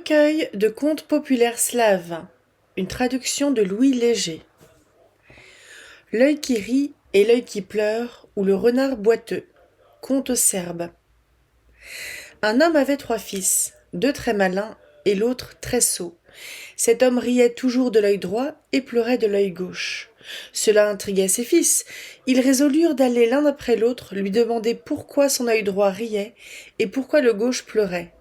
Recueil de contes populaires slaves. Une traduction de Louis Léger. L'œil qui rit et l'œil qui pleure, ou le renard boiteux. Conte serbe. Un homme avait 3 fils, 2 très malins et l'autre très sot. Cet homme riait toujours de l'œil droit et pleurait de l'œil gauche. Cela intriguait ses fils. Ils résolurent d'aller l'un après l'autre lui demander pourquoi son œil droit riait et pourquoi le gauche pleurait.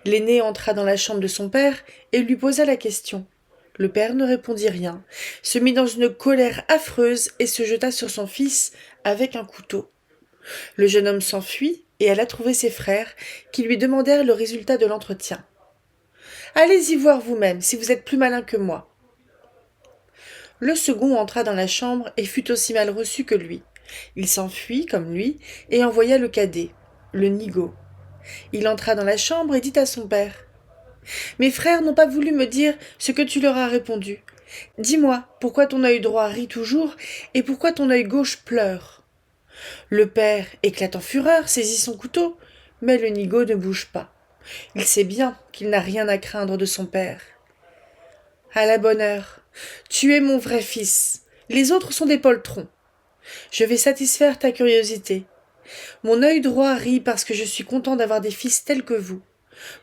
L'aîné entra dans la chambre de son père et lui posa la question. Le père ne répondit rien, se mit dans une colère affreuse et se jeta sur son fils avec un couteau. Le jeune homme s'enfuit et alla trouver ses frères, qui lui demandèrent le résultat de l'entretien. « Allez-y voir vous-même, si vous êtes plus malin que moi. » Le second entra dans la chambre et fut aussi mal reçu que lui. Il s'enfuit, comme lui, et envoya le cadet, le nigaud. Il entra dans la chambre et dit à son père « Mes frères n'ont pas voulu me dire ce que tu leur as répondu. Dis-moi, pourquoi ton œil droit rit toujours et pourquoi ton œil gauche pleure ?» Le père éclate en fureur, saisit son couteau, mais le nigaud ne bouge pas. Il sait bien qu'il n'a rien à craindre de son père. « À la bonne heure, tu es mon vrai fils, les autres sont des poltrons. Je vais satisfaire ta curiosité. Mon œil droit rit parce que je suis content d'avoir des fils tels que vous.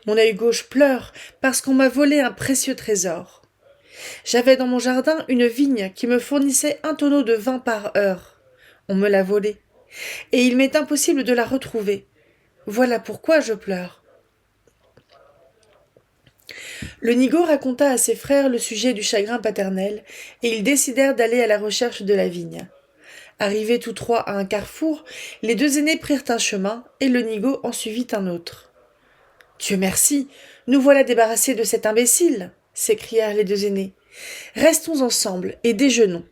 Mon œil gauche pleure parce qu'on m'a volé un précieux trésor. J'avais dans mon jardin une vigne qui me fournissait 1 tonneau de vin par heure. On me l'a volée, et il m'est impossible de la retrouver. Voilà pourquoi je pleure. » Le nigaud raconta à ses frères le sujet du chagrin paternel, et ils décidèrent d'aller à la recherche de la vigne. Arrivés tous 3 à un carrefour, les 2 aînés prirent un chemin, et le nigaud en suivit un autre. « Dieu merci, nous voilà débarrassés de cet imbécile !» s'écrièrent les 2 aînés. « Restons ensemble et déjeunons. »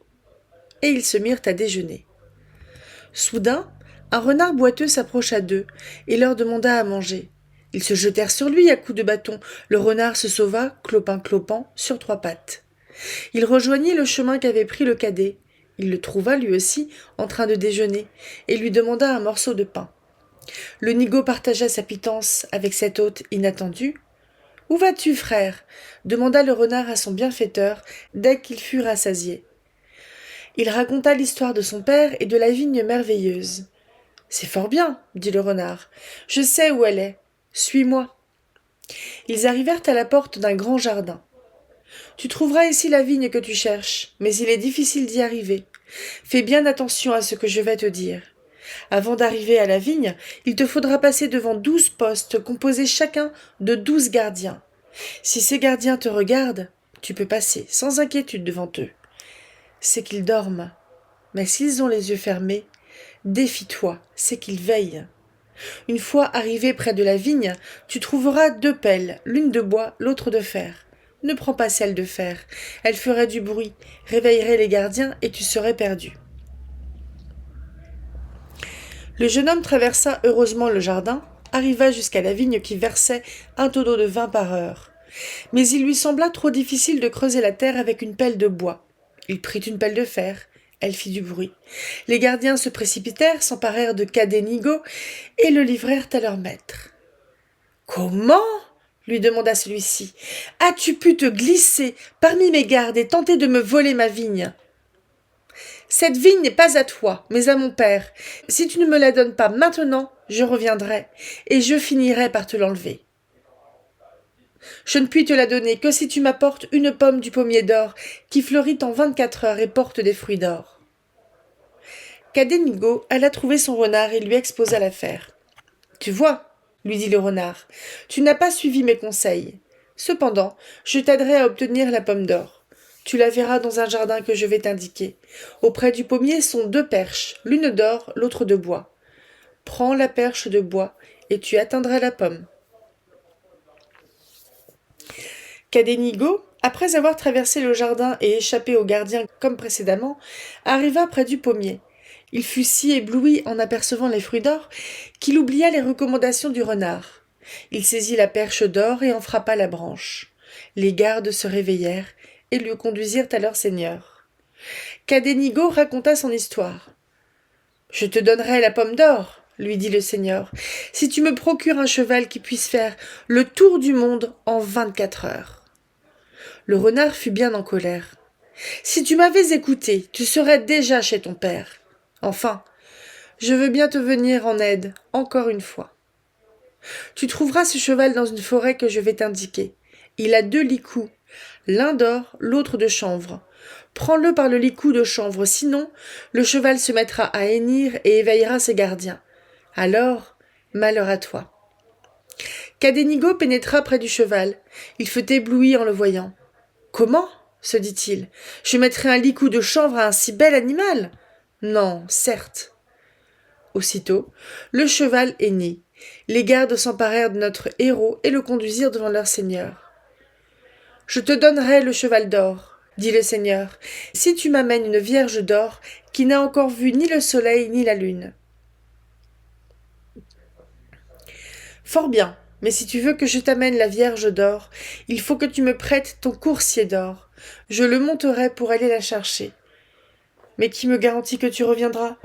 Et ils se mirent à déjeuner. Soudain, un renard boiteux s'approcha d'eux et leur demanda à manger. Ils se jetèrent sur lui à coups de bâton. Le renard se sauva, clopin-clopant, sur 3 pattes. Il rejoignit le chemin qu'avait pris le cadet. Il le trouva, lui aussi, en train de déjeuner, et lui demanda un morceau de pain. Le nigaud partagea sa pitance avec cet hôte inattendu. « Où vas-tu, frère ?» demanda le renard à son bienfaiteur, dès qu'ils furent rassasiés. Il raconta l'histoire de son père et de la vigne merveilleuse. « C'est fort bien, » dit le renard. « Je sais où elle est. Suis-moi. » Ils arrivèrent à la porte d'un grand jardin. « Tu trouveras ici la vigne que tu cherches, mais il est difficile d'y arriver. Fais bien attention à ce que je vais te dire. Avant d'arriver à la vigne, il te faudra passer devant 12 postes composés chacun de 12 gardiens. Si ces gardiens te regardent, tu peux passer sans inquiétude devant eux. C'est qu'ils dorment, mais s'ils ont les yeux fermés, défie-toi, c'est qu'ils veillent. Une fois arrivé près de la vigne, tu trouveras 2 pelles, l'une de bois, l'autre de fer. Ne prends pas celle de fer, elle ferait du bruit, réveillerait les gardiens et tu serais perdu. » Le jeune homme traversa heureusement le jardin, arriva jusqu'à la vigne qui versait 1 tonneau de vin par heure. Mais il lui sembla trop difficile de creuser la terre avec une pelle de bois. Il prit une pelle de fer, elle fit du bruit. Les gardiens se précipitèrent, s'emparèrent de cadet nigaud et le livrèrent à leur maître. « Comment ?» lui demanda celui-ci. « As-tu pu te glisser parmi mes gardes et tenter de me voler ma vigne ?»« Cette vigne n'est pas à toi, mais à mon père. Si tu ne me la donnes pas maintenant, je reviendrai, et je finirai par te l'enlever. Je ne puis te la donner que si tu m'apportes une pomme du pommier d'or, qui fleurit en 24 heures et porte des fruits d'or. » Cadet nigaud alla trouver son renard et lui exposa l'affaire. « Tu vois, » lui dit le renard, « tu n'as pas suivi mes conseils. Cependant, je t'aiderai à obtenir la pomme d'or. Tu la verras dans un jardin que je vais t'indiquer. Auprès du pommier sont 2 perches, l'une d'or, l'autre de bois. Prends la perche de bois et tu atteindras la pomme. » Cadet nigaud, après avoir traversé le jardin et échappé aux gardiens comme précédemment, arriva près du pommier. Il fut si ébloui en apercevant les fruits d'or qu'il oublia les recommandations du renard. Il saisit la perche d'or et en frappa la branche. Les gardes se réveillèrent et le conduisirent à leur seigneur. Cadet nigaud raconta son histoire. « Je te donnerai la pomme d'or, » lui dit le seigneur, si tu me procures un cheval qui puisse faire le tour du monde en 24 heures. Le renard fut bien en colère. Si tu m'avais écouté, tu serais déjà chez ton père. Enfin, je veux bien te venir en aide, encore une fois. Tu trouveras ce cheval dans une forêt que je vais t'indiquer. Il a 2 licous, l'un d'or, l'autre de chanvre. Prends-le par le licou de chanvre, sinon le cheval se mettra à hennir et éveillera ses gardiens. Alors, malheur à toi. Cadénigo pénétra près du cheval. Il fut ébloui en le voyant. Comment ? Se dit-il. Je mettrai un licou de chanvre à un si bel animal ? Non, certes. Aussitôt, le cheval hennit. Les gardes s'emparèrent de notre héros et le conduisirent devant leur seigneur. « Je te donnerai le cheval d'or, dit le seigneur, si tu m'amènes une vierge d'or qui n'a encore vu ni le soleil ni la lune. » Fort bien, mais si tu veux que je t'amène la vierge d'or, il faut que tu me prêtes ton coursier d'or. Je le monterai pour aller la chercher. Mais qui me garantit que tu reviendras ?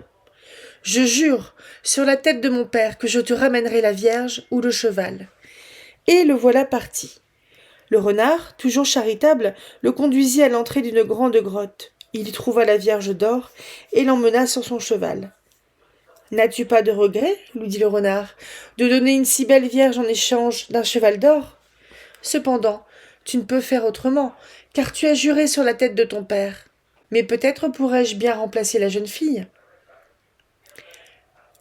Je jure, sur la tête de mon père, que je te ramènerai la vierge ou le cheval. Et le voilà parti. Le renard, toujours charitable, le conduisit à l'entrée d'une grande grotte. Il y trouva la vierge d'or et l'emmena sur son cheval. « N'as-tu pas de regret, lui dit le renard, de donner une si belle vierge en échange d'un cheval d'or ? Cependant, tu ne peux faire autrement, car tu as juré sur la tête de ton père. Mais peut-être pourrais-je bien remplacer la jeune fille. »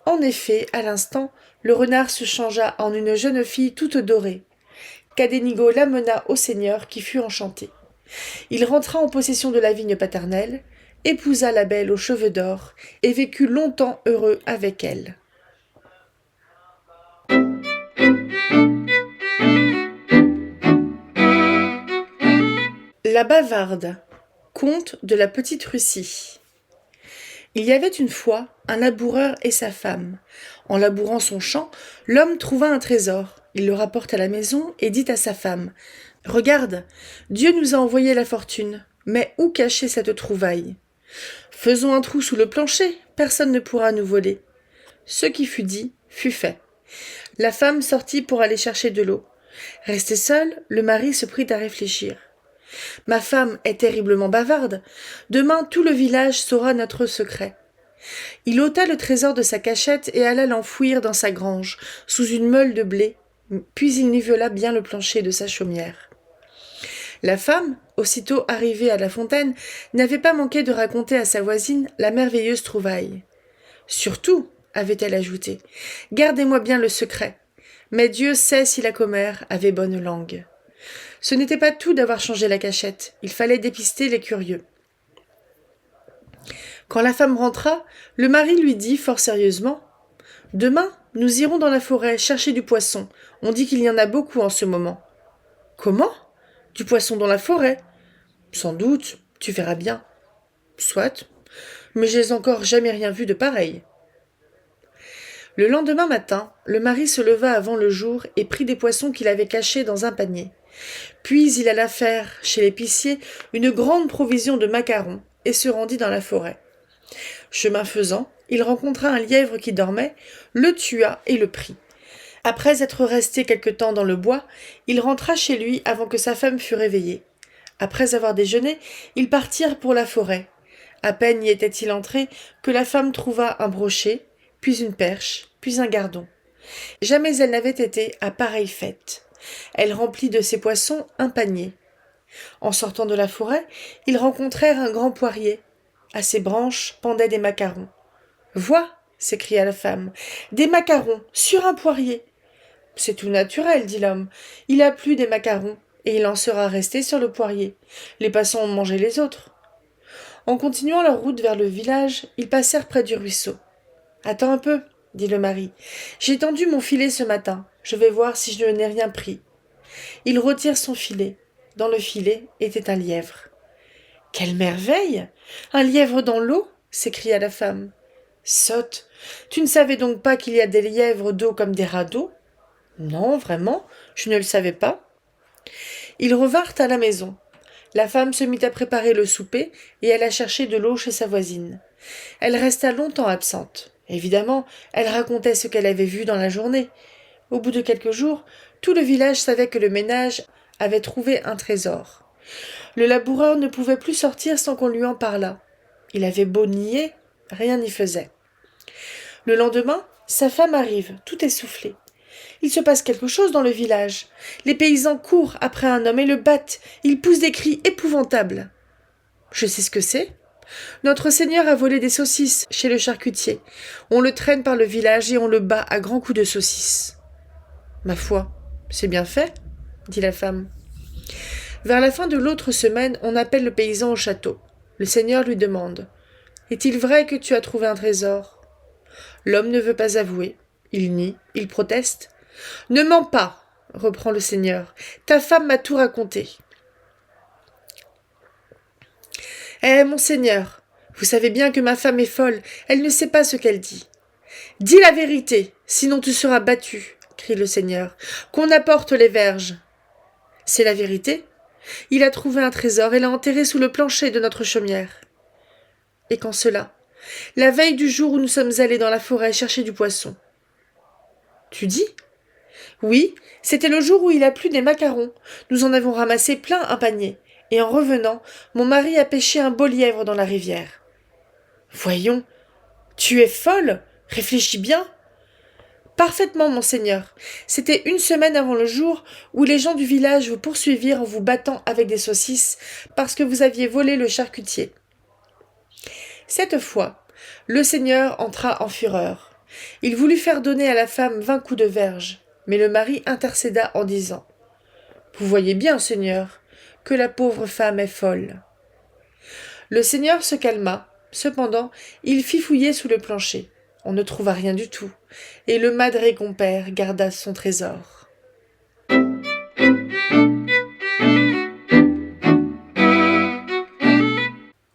En effet, à l'instant, le renard se changea en une jeune fille toute dorée. Cadénigo l'amena au seigneur qui fut enchanté. Il rentra en possession de la vigne paternelle, épousa la belle aux cheveux d'or et vécut longtemps heureux avec elle. La bavarde. Conte de la petite Russie. Il y avait une fois un laboureur et sa femme. En labourant son champ, l'homme trouva un trésor. Il le rapporte à la maison et dit à sa femme : « Regarde, Dieu nous a envoyé la fortune, mais où cacher cette trouvaille ? Faisons un trou sous le plancher, personne ne pourra nous voler. » Ce qui fut dit, fut fait. La femme sortit pour aller chercher de l'eau. Resté seul, le mari se prit à réfléchir. « Ma femme est terriblement bavarde. Demain, tout le village saura notre secret. » Il ôta le trésor de sa cachette et alla l'enfouir dans sa grange, sous une meule de blé, puis il nivela bien le plancher de sa chaumière. La femme, aussitôt arrivée à la fontaine, n'avait pas manqué de raconter à sa voisine la merveilleuse trouvaille. « Surtout, avait-elle ajouté, gardez-moi bien le secret. Mais Dieu sait si la commère avait bonne langue. » Ce n'était pas tout d'avoir changé la cachette, il fallait dépister les curieux. Quand la femme rentra, le mari lui dit fort sérieusement : « Demain, nous irons dans la forêt chercher du poisson. On dit qu'il y en a beaucoup en ce moment. »« Comment ? Du poisson dans la forêt ? Sans doute, tu verras bien. »« Soit, mais j'ai encore jamais rien vu de pareil. » Le lendemain matin, le mari se leva avant le jour et prit des poissons qu'il avait cachés dans un panier. Puis il alla faire, chez l'épicier, une grande provision de macarons et se rendit dans la forêt. Chemin faisant, il rencontra un lièvre qui dormait, le tua et le prit. Après être resté quelque temps dans le bois, il rentra chez lui avant que sa femme fût réveillée. Après avoir déjeuné, ils partirent pour la forêt. À peine y était-il entré que la femme trouva un brochet, puis une perche, puis un gardon. Jamais elle n'avait été à pareille fête. Elle remplit de ses poissons un panier. En sortant de la forêt, ils rencontrèrent un grand poirier. À ses branches pendaient des macarons. « Vois !» s'écria la femme. « Des macarons sur un poirier !»« C'est tout naturel, dit l'homme. Il a plu des macarons, et il en sera resté sur le poirier. Les passants ont mangé les autres. » En continuant leur route vers le village, ils passèrent près du ruisseau. « Attends un peu, dit le mari. J'ai tendu mon filet ce matin. Je vais voir si je n'ai rien pris. » Il retire son filet. Dans le filet était un lièvre. « Quelle merveille ! Un lièvre dans l'eau !» s'écria la femme. « Sotte, tu ne savais donc pas qu'il y a des lièvres d'eau comme des rats d'eau ? » ?»« Non, vraiment, je ne le savais pas. » Ils revinrent à la maison. La femme se mit à préparer le souper et alla chercher de l'eau chez sa voisine. Elle resta longtemps absente. Évidemment, elle racontait ce qu'elle avait vu dans la journée. Au bout de quelques jours, tout le village savait que le ménage avait trouvé un trésor. Le laboureur ne pouvait plus sortir sans qu'on lui en parlât. Il avait beau nier, rien n'y faisait. Le lendemain, sa femme arrive, tout essoufflée. Il se passe quelque chose dans le village. Les paysans courent après un homme et le battent. Ils poussent des cris épouvantables. Je sais ce que c'est. Notre Seigneur a volé des saucisses chez le charcutier. On le traîne par le village et on le bat à grands coups de saucisses. Ma foi, c'est bien fait, dit la femme. Vers la fin de l'autre semaine, on appelle le paysan au château. Le Seigneur lui demande « Est-il vrai que tu as trouvé un trésor ?» L'homme ne veut pas avouer. Il nie, il proteste. « Ne mens pas, reprend le Seigneur. Ta femme m'a tout raconté. » « Eh, mon Seigneur, vous savez bien que ma femme est folle, elle ne sait pas ce qu'elle dit. »« Dis la vérité, sinon tu seras battu, » crie le Seigneur. « Qu'on apporte les verges. » « C'est la vérité. Il a trouvé un trésor et l'a enterré sous le plancher de notre chaumière. » « Et quand cela ? La veille du jour où nous sommes allés dans la forêt chercher du poisson. »« Tu dis ? » ?»« Oui, c'était le jour où il a plu des macarons. Nous en avons ramassé plein un panier. Et en revenant, mon mari a pêché un beau lièvre dans la rivière. »« Voyons, tu es folle ? Réfléchis bien. » »« Parfaitement, monseigneur. C'était une semaine avant le jour où les gens du village vous poursuivirent en vous battant avec des saucisses parce que vous aviez volé le charcutier. » Cette fois, le Seigneur entra en fureur. Il voulut faire donner à la femme 20 coups de verge, mais le mari intercéda en disant « Vous voyez bien, Seigneur, que la pauvre femme est folle. » Le Seigneur se calma. Cependant, il fit fouiller sous le plancher. On ne trouva rien du tout, et le madré compère garda son trésor.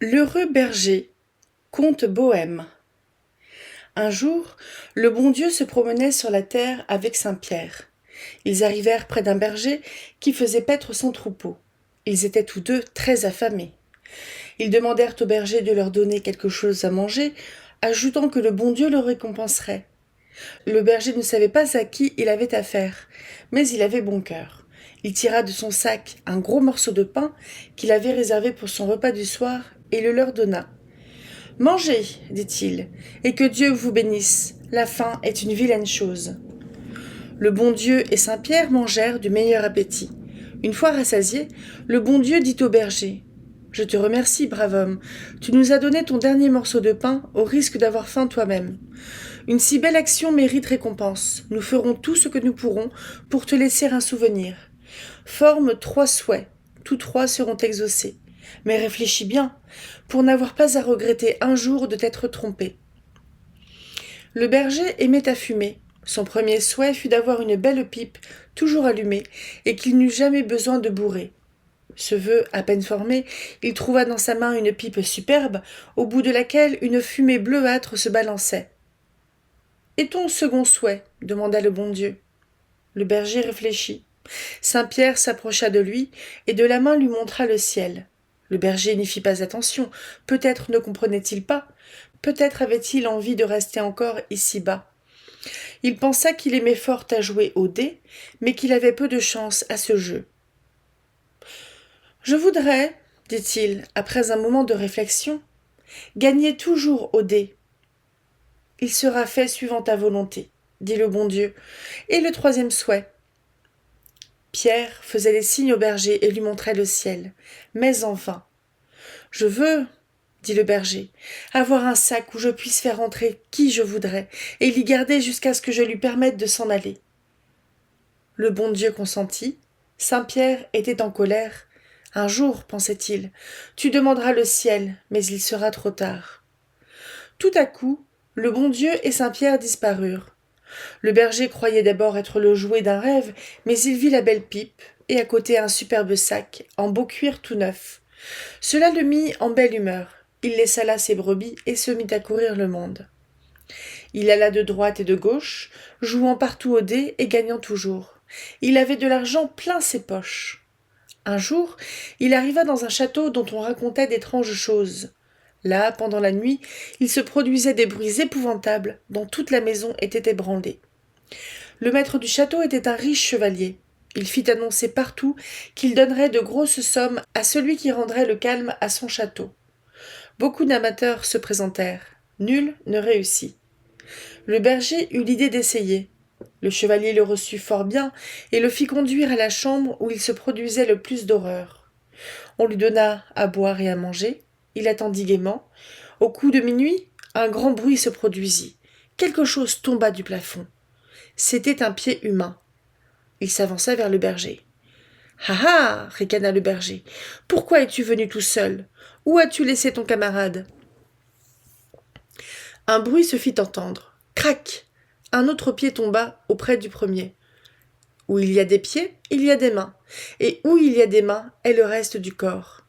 L'heureux berger, conte bohème. Un jour, le bon Dieu se promenait sur la terre avec saint Pierre. Ils arrivèrent près d'un berger qui faisait paître son troupeau. Ils étaient tous deux très affamés. Ils demandèrent au berger de leur donner quelque chose à manger, ajoutant que le bon Dieu le récompenserait. Le berger ne savait pas à qui il avait affaire, mais il avait bon cœur. Il tira de son sac un gros morceau de pain qu'il avait réservé pour son repas du soir et le leur donna. « Mangez, dit-il, et que Dieu vous bénisse. La faim est une vilaine chose. » Le bon Dieu et saint Pierre mangèrent du meilleur appétit. Une fois rassasiés, le bon Dieu dit au berger « Je te remercie, brave homme. Tu nous as donné ton dernier morceau de pain au risque d'avoir faim toi-même. Une si belle action mérite récompense. Nous ferons tout ce que nous pourrons pour te laisser un souvenir. Forme 3 souhaits. Tous 3 seront exaucés. Mais réfléchis bien, pour n'avoir pas à regretter un jour de t'être trompé. » Le berger aimait à fumer. Son premier souhait fut d'avoir une belle pipe, toujours allumée, et qu'il n'eût jamais besoin de bourrer. Ce vœu à peine formé, il trouva dans sa main une pipe superbe, au bout de laquelle une fumée bleuâtre se balançait. « Et ton second souhait ? » demanda le bon Dieu. Le berger réfléchit. Saint Pierre s'approcha de lui, et de la main lui montra le ciel. Le berger n'y fit pas attention. Peut-être ne comprenait-il pas. Peut-être avait-il envie de rester encore ici-bas. Il pensa qu'il aimait fort à jouer aux dés, mais qu'il avait peu de chance à ce jeu. « Je voudrais, dit-il, après un moment de réflexion, gagner toujours aux dés. »« Il sera fait suivant ta volonté, dit le bon Dieu. Et le troisième souhait ? » Pierre faisait des signes au berger et lui montrait le ciel, mais en vain. « Je veux, dit le berger, avoir un sac où je puisse faire entrer qui je voudrais et l'y garder jusqu'à ce que je lui permette de s'en aller. » Le bon Dieu consentit. Saint Pierre était en colère. Un jour, pensait-il, tu demanderas le ciel, mais il sera trop tard. Tout à coup, le bon Dieu et Saint Pierre disparurent. Le berger croyait d'abord être le jouet d'un rêve, mais il vit la belle pipe et à côté un superbe sac en beau cuir tout neuf. Cela le mit en belle humeur. Il laissa là ses brebis et se mit à courir le monde. Il alla de droite et de gauche, jouant partout aux dés et gagnant toujours. Il avait de l'argent plein ses poches. Un jour, il arriva dans un château dont on racontait d'étranges choses. Là, pendant la nuit, il se produisait des bruits épouvantables, dont toute la maison était ébranlée. Le maître du château était un riche chevalier. Il fit annoncer partout qu'il donnerait de grosses sommes à celui qui rendrait le calme à son château. Beaucoup d'amateurs se présentèrent. Nul ne réussit. Le berger eut l'idée d'essayer. Le chevalier le reçut fort bien et le fit conduire à la chambre où il se produisait le plus d'horreur. On lui donna à boire et à manger. Il attendit gaiement. Au coup de minuit, un grand bruit se produisit. Quelque chose tomba du plafond. C'était un pied humain. Il s'avança vers le berger. « Ah ah !» ricana le berger. « Pourquoi es-tu venu tout seul ? Où as-tu laissé ton camarade ?» Un bruit se fit entendre. Crac ! Un autre pied tomba auprès du premier. Où il y a des pieds, il y a des mains. Et où il y a des mains est le reste du corps.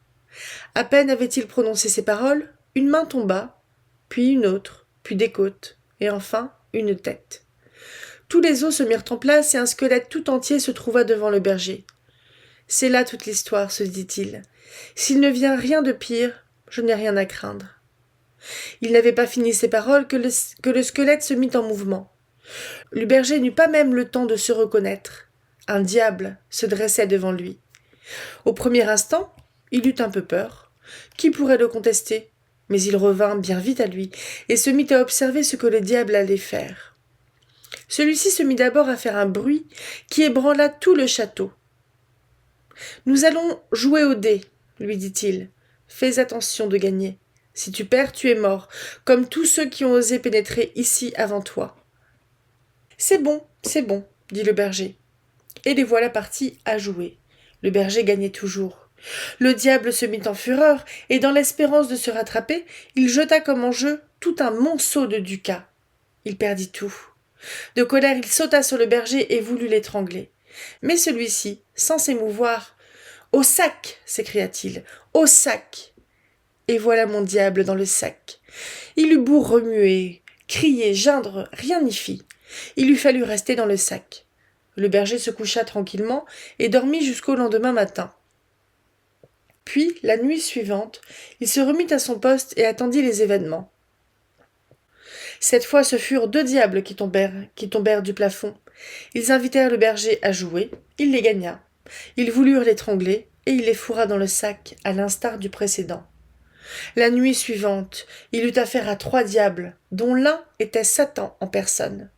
À peine avait-il prononcé ces paroles, une main tomba, puis une autre, puis des côtes, et enfin une tête. Tous les os se mirent en place et un squelette tout entier se trouva devant le berger. « C'est là toute l'histoire, se dit-il. S'il ne vient rien de pire, je n'ai rien à craindre. » Il n'avait pas fini ces paroles que le squelette se mit en mouvement. Le berger n'eut pas même le temps de se reconnaître. Un diable se dressait devant lui. Au premier instant, il eut un peu peur. Qui pourrait le contester ? Mais il revint bien vite à lui et se mit à observer ce que le diable allait faire. Celui-ci se mit d'abord à faire un bruit qui ébranla tout le château. « Nous allons jouer aux dés, lui dit-il. Fais attention de gagner. Si tu perds, tu es mort, comme tous ceux qui ont osé pénétrer ici avant toi. » C'est bon, dit le berger. Et les voilà partis à jouer. Le berger gagnait toujours. Le diable se mit en fureur, et dans l'espérance de se rattraper, il jeta comme en jeu tout un monceau de ducats. Il perdit tout. De colère, il sauta sur le berger et voulut l'étrangler. Mais celui-ci, sans s'émouvoir, « Au sac !» s'écria-t-il. « Au sac !» Et voilà mon diable dans le sac. Il eut beau remuer, crier, geindre, rien n'y fit. Il lui fallut rester dans le sac. Le berger se coucha tranquillement et dormit jusqu'au lendemain matin. Puis, la nuit suivante, il se remit à son poste et attendit les événements. Cette fois, ce furent 2 diables qui tombèrent du plafond. Ils invitèrent le berger à jouer, il les gagna. Ils voulurent l'étrangler, et il les fourra dans le sac, à l'instar du précédent. La nuit suivante, il eut affaire à 3 diables, dont l'un était Satan en personne.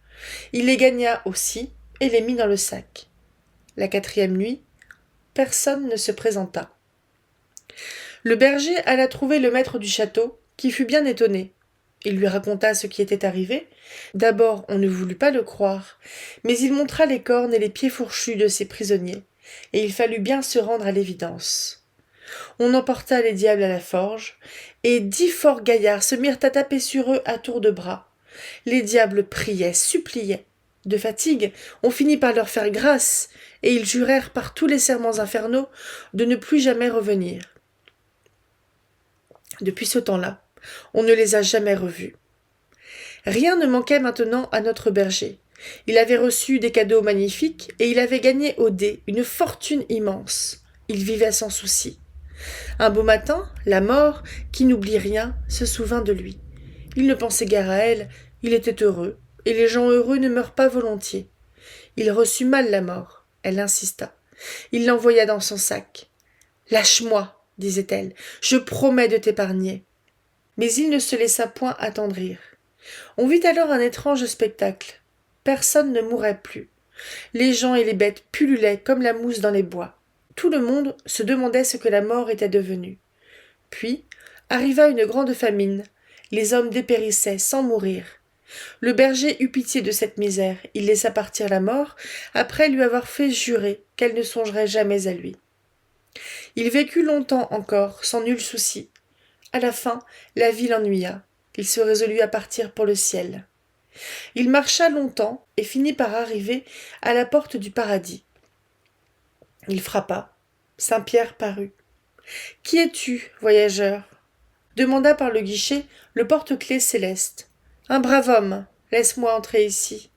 Il les gagna aussi, et les mit dans le sac. La 4e nuit, personne ne se présenta. Le berger alla trouver le maître du château, qui fut bien étonné. Il lui raconta ce qui était arrivé. D'abord, on ne voulut pas le croire, mais il montra les cornes et les pieds fourchus de ses prisonniers, et il fallut bien se rendre à l'évidence. On emporta les diables à la forge, et 10 forts gaillards se mirent à taper sur eux à tour de bras. Les diables priaient, suppliaient. De fatigue, on finit par leur faire grâce, et ils jurèrent par tous les serments infernaux de ne plus jamais revenir. Depuis ce temps-là, on ne les a jamais revus. Rien ne manquait maintenant à notre berger. Il avait reçu des cadeaux magnifiques et il avait gagné au dé une fortune immense. Il vivait sans souci. Un beau matin, la mort, qui n'oublie rien, se souvint de lui. Il ne pensait guère à elle, il était heureux, et les gens heureux ne meurent pas volontiers. Il reçut mal la mort. Elle insista. Il l'envoya dans son sac. « Lâche-moi, disait-elle, je promets de t'épargner. » Mais il ne se laissa point attendrir. On vit alors un étrange spectacle. Personne ne mourait plus. Les gens et les bêtes pullulaient comme la mousse dans les bois. Tout le monde se demandait ce que la mort était devenue. Puis arriva une grande famine. Les hommes dépérissaient sans mourir. Le berger eut pitié de cette misère. Il laissa partir la mort, après lui avoir fait jurer qu'elle ne songerait jamais à lui. Il vécut longtemps encore, sans nul souci. À la fin, la vie l'ennuya. Il se résolut à partir pour le ciel. Il marcha longtemps et finit par arriver à la porte du paradis. Il frappa. Saint-Pierre parut. « Qui es-tu, voyageur ?» demanda par le guichet le porte-clés céleste. « Un brave homme, laisse-moi entrer ici. »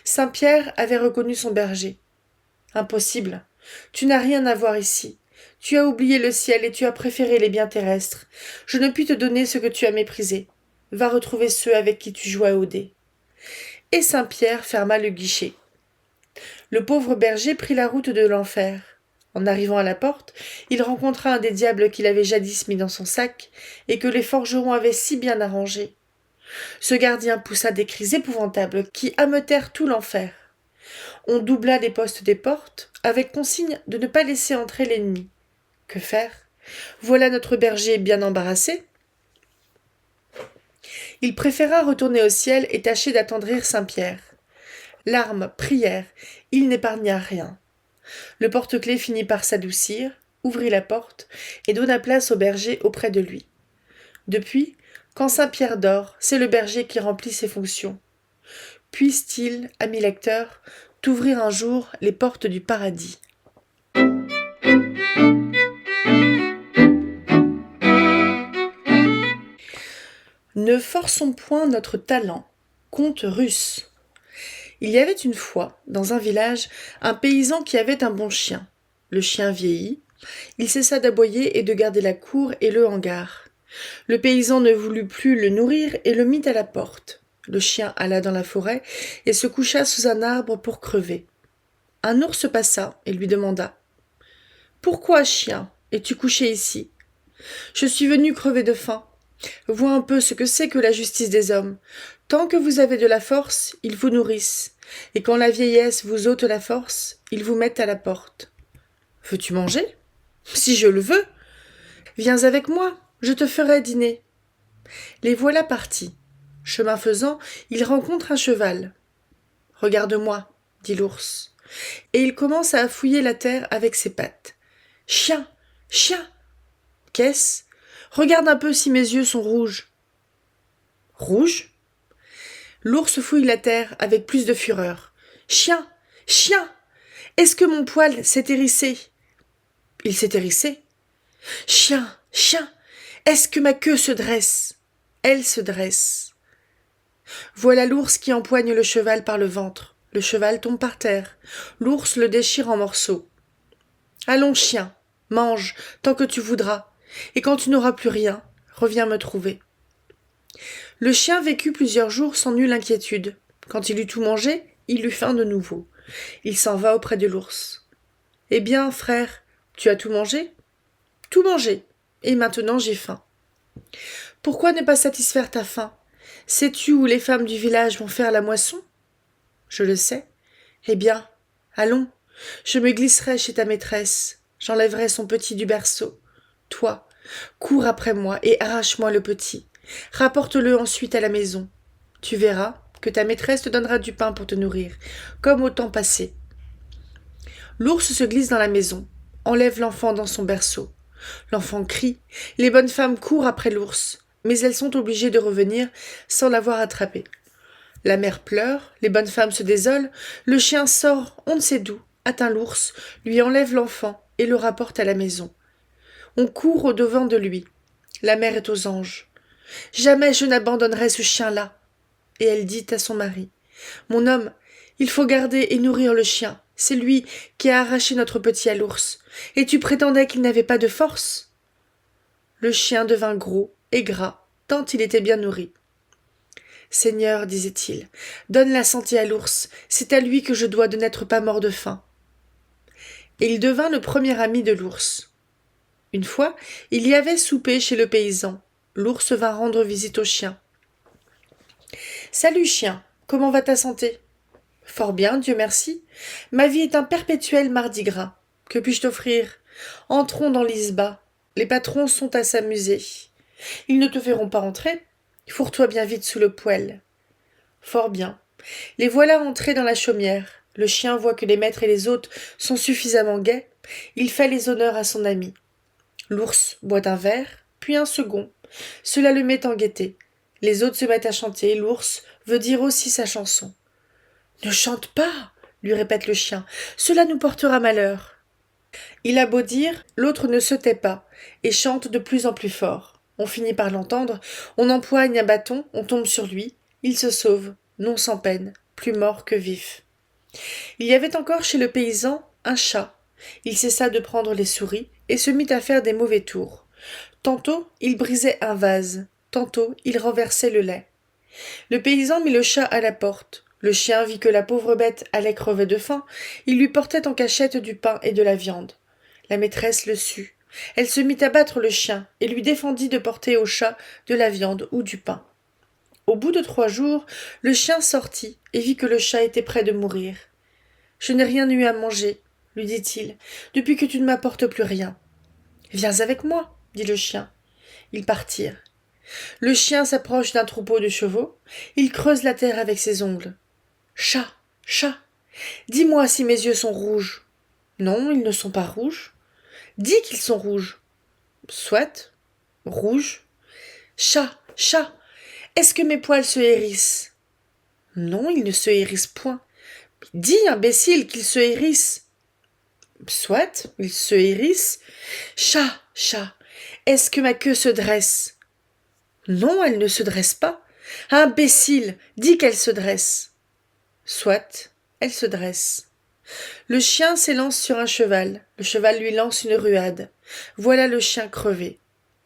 Saint-Pierre avait reconnu son berger. « Impossible, tu n'as rien à voir ici. Tu as oublié le ciel et tu as préféré les biens terrestres. Je ne puis te donner ce que tu as méprisé. Va retrouver ceux avec qui tu jouais au dé. » Et Saint-Pierre ferma le guichet. Le pauvre berger prit la route de l'enfer. En arrivant à la porte, il rencontra un des diables qu'il avait jadis mis dans son sac et que les forgerons avaient si bien arrangé. Ce gardien poussa des cris épouvantables qui ameutèrent tout l'enfer. On doubla les postes des portes, avec consigne de ne pas laisser entrer l'ennemi. Que faire? Voilà notre berger bien embarrassé. Il préféra retourner au ciel et tâcher d'attendrir Saint-Pierre. Larmes, prières, il n'épargna rien. Le porte-clés finit par s'adoucir, ouvrit la porte et donna place au berger auprès de lui. Depuis, quand Saint-Pierre dort, c'est le berger qui remplit ses fonctions. Puisse-t-il, ami lecteur, t'ouvrir un jour les portes du paradis. Ne forçons point notre talent. Conte russe. Il y avait une fois, dans un village, un paysan qui avait un bon chien. Le chien vieillit, il cessa d'aboyer et de garder la cour et le hangar. Le paysan ne voulut plus le nourrir et le mit à la porte. Le chien alla dans la forêt et se coucha sous un arbre pour crever. Un ours passa et lui demanda « Pourquoi, chien, es-tu couché ici ? » « Je suis venu crever de faim. Vois un peu ce que c'est que la justice des hommes. Tant que vous avez de la force, ils vous nourrissent, et quand la vieillesse vous ôte la force, ils vous mettent à la porte. Veux-tu manger ? Si je le veux. Viens avec moi, je te ferai dîner. » Les voilà partis. Chemin faisant, ils rencontrent un cheval. « Regarde-moi, » dit l'ours, et il commence à fouiller la terre avec ses pattes. « Chien, chien ! Qu'est-ce ? Regarde un peu si mes yeux sont rouges. » « Rouges ? » L'ours fouille la terre avec plus de fureur. « Chien, chien ! Est-ce que mon poil s'est hérissé ? » Il s'est hérissé. « Chien, chien ! Est-ce que ma queue se dresse ? » Elle se dresse. Voilà l'ours qui empoigne le cheval par le ventre. Le cheval tombe par terre. L'ours le déchire en morceaux. « Allons, chien, mange tant que tu voudras, et quand tu n'auras plus rien, reviens me trouver. » Le chien vécut plusieurs jours sans nulle inquiétude. Quand il eut tout mangé, il eut faim de nouveau. Il s'en va auprès de l'ours. « Eh bien, frère, tu as tout mangé ? » ?»« Tout mangé, et maintenant j'ai faim. »« Pourquoi ne pas satisfaire ta faim ? Sais-tu où les femmes du village vont faire la moisson ? » ?»« Je le sais. »« Eh bien, allons, je me glisserai chez ta maîtresse, j'enlèverai son petit du berceau. Toi, cours après moi et arrache-moi le petit. Rapporte-le ensuite à la maison. Tu verras que ta maîtresse te donnera du pain pour te nourrir, comme au temps passé. » L'ours se glisse dans la maison, enlève l'enfant dans son berceau. L'enfant crie, les bonnes femmes courent après l'ours, mais elles sont obligées de revenir sans l'avoir attrapé. La mère pleure, les bonnes femmes se désolent, le chien sort on ne sait d'où, atteint l'ours, lui enlève l'enfant et le rapporte à la maison. On court au-devant de lui. La mère est aux anges. « Jamais je n'abandonnerai ce chien-là. » Et elle dit à son mari, « Mon homme, il faut garder et nourrir le chien. C'est lui qui a arraché notre petit à l'ours. Et tu prétendais qu'il n'avait pas de force ?» Le chien devint gros et gras, tant il était bien nourri. « Seigneur, disait-il, donne la santé à l'ours, c'est à lui que je dois de n'être pas mort de faim. » Et il devint le premier ami de l'ours. Une fois, il y avait soupé chez le paysan. L'ours vint rendre visite au chien. « Salut, chien, comment va ta santé ? » ?»« Fort bien, Dieu merci. Ma vie est un perpétuel mardi gras. Que puis-je t'offrir ? Entrons dans l'isba. Les patrons sont à s'amuser. Ils ne te verront pas entrer. Fourre-toi bien vite sous le poêle. » Fort bien. Les voilà entrés dans la chaumière. Le chien voit que les maîtres et les hôtes sont suffisamment gais. Il fait les honneurs à son ami. L'ours boit un verre, puis un second. Cela le met en gaieté. Les autres se mettent à chanter. L'ours veut dire aussi sa chanson. « Ne chante pas, » lui répète le chien. « Cela nous portera malheur. » Il a beau dire, l'autre ne se tait pas et chante de plus en plus fort. On finit par l'entendre. On empoigne un bâton, on tombe sur lui. Il se sauve, non sans peine, plus mort que vif. Il y avait encore chez le paysan un chat. Il cessa de prendre les souris et se mit à faire des mauvais tours. Tantôt il brisait un vase, tantôt il renversait le lait. Le paysan mit le chat à la porte. Le chien vit que la pauvre bête allait crever de faim. Il lui portait en cachette du pain et de la viande. La maîtresse le sut. Elle se mit à battre le chien et lui défendit de porter au chat de la viande ou du pain. Au bout de 3 jours, le chien sortit et vit que le chat était près de mourir. « Je n'ai rien eu à manger, lui dit-il, depuis que tu ne m'apportes plus rien. »« Viens avec moi, dit le chien. » Ils partirent. Le chien s'approche d'un troupeau de chevaux. Il creuse la terre avec ses ongles. « Chat, chat, dis-moi si mes yeux sont rouges. »« Non, ils ne sont pas rouges. »« Dis qu'ils sont rouges. »« Soit, rouges. »« Chat, chat, est-ce que mes poils se hérissent ?»« Non, ils ne se hérissent point. »« Dis, imbécile, qu'ils se hérissent. »« Soit, ils se hérissent. »« Chat, chat, est-ce que ma queue se dresse ?»« Non, elle ne se dresse pas. »« Imbécile, dis qu'elle se dresse. »« Soit, elle se dresse. » Le chien s'élance sur un cheval. Le cheval lui lance une ruade. Voilà le chien crevé.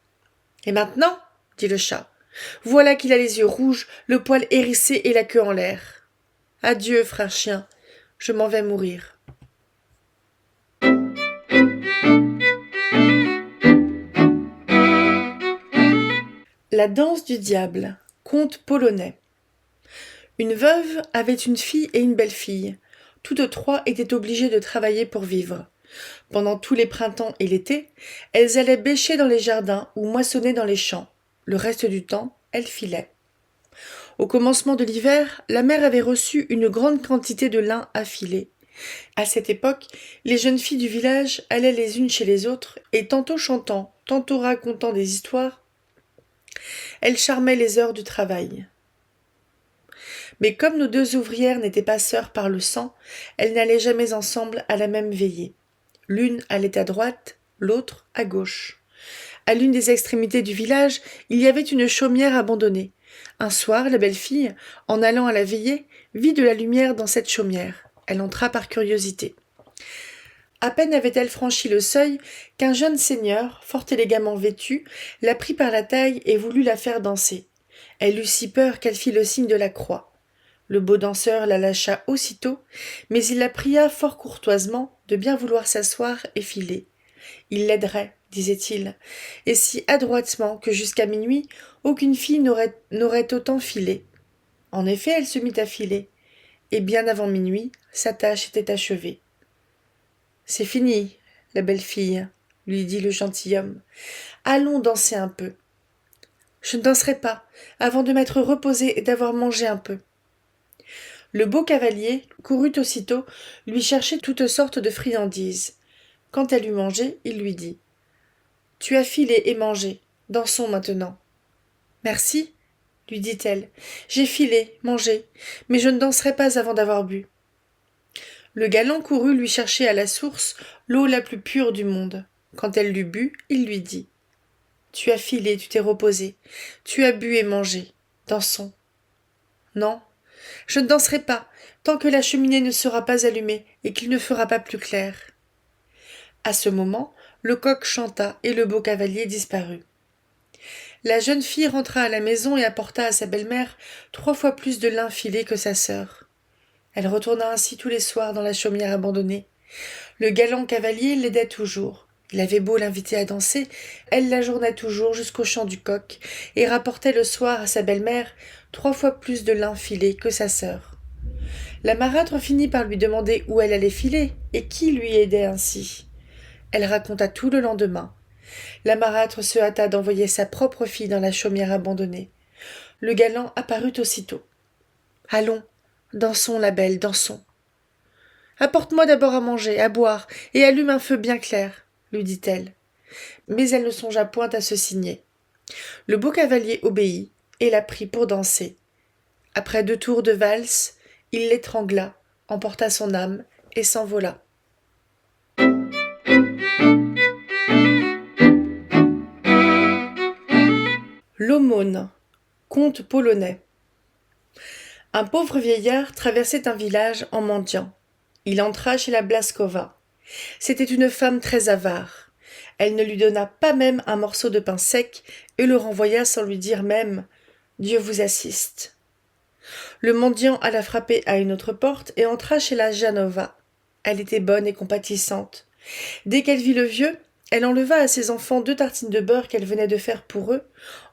« Et maintenant, dit le chat, voilà qu'il a les yeux rouges, le poil hérissé et la queue en l'air. Adieu, frère chien, je m'en vais mourir. » La danse du diable, conte polonais. Une veuve avait une fille et une belle-fille. Toutes 3 étaient obligées de travailler pour vivre. Pendant tous les printemps et l'été, elles allaient bêcher dans les jardins ou moissonner dans les champs. Le reste du temps, elles filaient. Au commencement de l'hiver, la mère avait reçu une grande quantité de lin à filer. À cette époque, les jeunes filles du village allaient les unes chez les autres et tantôt chantant, tantôt racontant des histoires, elles charmaient les heures du travail. Mais comme nos 2 ouvrières n'étaient pas sœurs par le sang, elles n'allaient jamais ensemble à la même veillée. L'une allait à droite, l'autre à gauche. À l'une des extrémités du village, il y avait une chaumière abandonnée. Un soir, la belle-fille, en allant à la veillée, vit de la lumière dans cette chaumière. Elle entra par curiosité. À peine avait-elle franchi le seuil qu'un jeune seigneur, fort élégamment vêtu, la prit par la taille et voulut la faire danser. Elle eut si peur qu'elle fit le signe de la croix. Le beau danseur la lâcha aussitôt, mais il la pria fort courtoisement de bien vouloir s'asseoir et filer. Il l'aiderait, disait-il, et si adroitement que jusqu'à minuit, aucune fille n'aurait autant filé. En effet, elle se mit à filer, et bien avant minuit, sa tâche était achevée. « C'est fini, la belle fille, » lui dit le gentilhomme. « Allons danser un peu. »« Je ne danserai pas, avant de m'être reposé et d'avoir mangé un peu. » Le beau cavalier courut aussitôt lui chercher toutes sortes de friandises. Quand elle eut mangé, il lui dit « Tu as filé et mangé, dansons maintenant. »« Merci, lui dit-elle, j'ai filé, mangé, mais je ne danserai pas avant d'avoir bu. » Le galant courut lui chercher à la source l'eau la plus pure du monde. Quand elle l'eut bu, il lui dit « Tu as filé, tu t'es reposé, tu as bu et mangé, dansons. »« Non, je ne danserai pas, tant que la cheminée ne sera pas allumée et qu'il ne fera pas plus clair. » À ce moment, le coq chanta et le beau cavalier disparut. La jeune fille rentra à la maison et apporta à sa belle-mère 3 fois plus de lin filé que sa sœur. Elle retourna ainsi tous les soirs dans la chaumière abandonnée. Le galant cavalier l'aidait toujours. Il avait beau l'inviter à danser, elle l'ajournait toujours jusqu'au chant du coq et rapportait le soir à sa belle-mère 3 fois plus de lin filé que sa sœur. La marâtre finit par lui demander où elle allait filer et qui lui aidait ainsi. Elle raconta tout le lendemain. La marâtre se hâta d'envoyer sa propre fille dans la chaumière abandonnée. Le galant apparut aussitôt. « Allons, dansons, la belle, dansons. »« Apporte-moi d'abord à manger, à boire, et allume un feu bien clair, » lui dit-elle. Mais elle ne songea point à se signer. Le beau cavalier obéit et la prit pour danser. Après 2 tours de valse, il l'étrangla, emporta son âme et s'envola. L'aumône, conte polonais. Un pauvre vieillard traversait un village en mendiant. Il entra chez la Blaskowa. C'était une femme très avare. Elle ne lui donna pas même un morceau de pain sec et le renvoya sans lui dire même « Dieu vous assiste ». Le mendiant alla frapper à une autre porte et entra chez la Janova. Elle était bonne et compatissante. Dès qu'elle vit le vieux, elle enleva à ses enfants 2 tartines de beurre qu'elle venait de faire pour eux,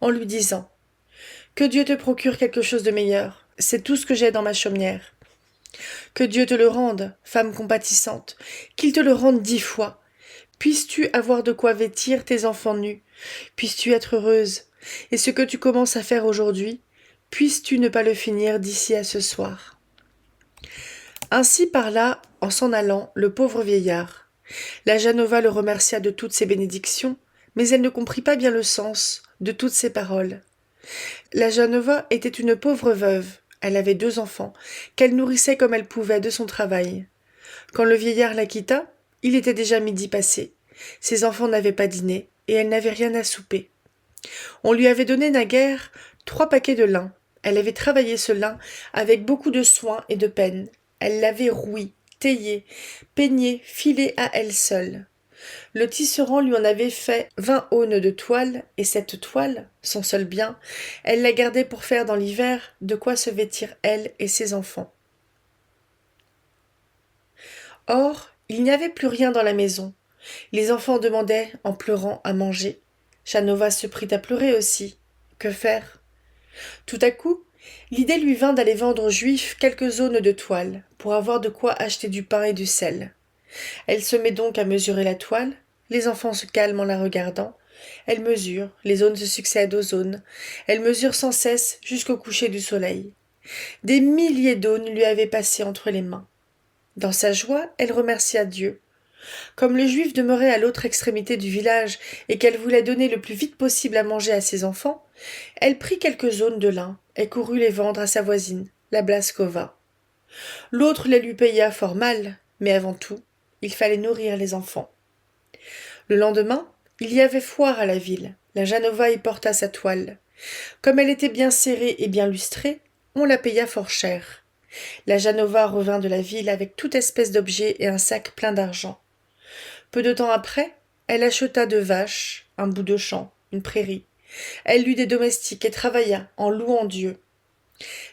en lui disant « Que Dieu te procure quelque chose de meilleur, c'est tout ce que j'ai dans ma chaumière. Que Dieu te le rende, femme compatissante, qu'il te le rende 10 fois. Puisses-tu avoir de quoi vêtir tes enfants nus, puisses-tu être heureuse, et ce que tu commences à faire aujourd'hui, puisses-tu ne pas le finir d'ici à ce soir. » Ainsi parla, en s'en allant, le pauvre vieillard. La Janova le remercia de toutes ses bénédictions, mais elle ne comprit pas bien le sens de toutes ces paroles. La Janova était une pauvre veuve, elle avait 2 enfants, qu'elle nourrissait comme elle pouvait de son travail. Quand le vieillard la quitta, il était déjà midi passé. Ses enfants n'avaient pas dîné, et elle n'avait rien à souper. On lui avait donné naguère 3 paquets de lin. Elle avait travaillé ce lin avec beaucoup de soin et de peine. Elle l'avait roué, taillé, peigné, filé à elle seule. Le tisserand lui en avait fait 20 aunes de toile, et cette toile, son seul bien, elle la gardait pour faire dans l'hiver de quoi se vêtir elle et ses enfants. Or, il n'y avait plus rien dans la maison. Les enfants demandaient, en pleurant, à manger. Janova se prit à pleurer aussi. Que faire? Tout à coup, l'idée lui vint d'aller vendre aux Juifs quelques aunes de toile, pour avoir de quoi acheter du pain et du sel. Elle se met donc à mesurer la toile, les enfants se calment en la regardant. Elle mesure, les aunes se succèdent aux aunes. Elle mesure sans cesse jusqu'au coucher du soleil. Des milliers d'aunes lui avaient passé entre les mains. Dans sa joie, elle remercia Dieu. Comme le Juif demeurait à l'autre extrémité du village et qu'elle voulait donner le plus vite possible à manger à ses enfants, elle prit quelques aunes de lin et courut les vendre à sa voisine, la Blaskova. L'autre les lui paya fort mal, mais avant tout, il fallait nourrir les enfants. Le lendemain, il y avait foire à la ville. La Janova y porta sa toile. Comme elle était bien serrée et bien lustrée, on la paya fort cher. La Janova revint de la ville avec toute espèce d'objets et un sac plein d'argent. Peu de temps après, elle acheta 2 vaches, un bout de champ, une prairie. Elle eut des domestiques et travailla en louant Dieu.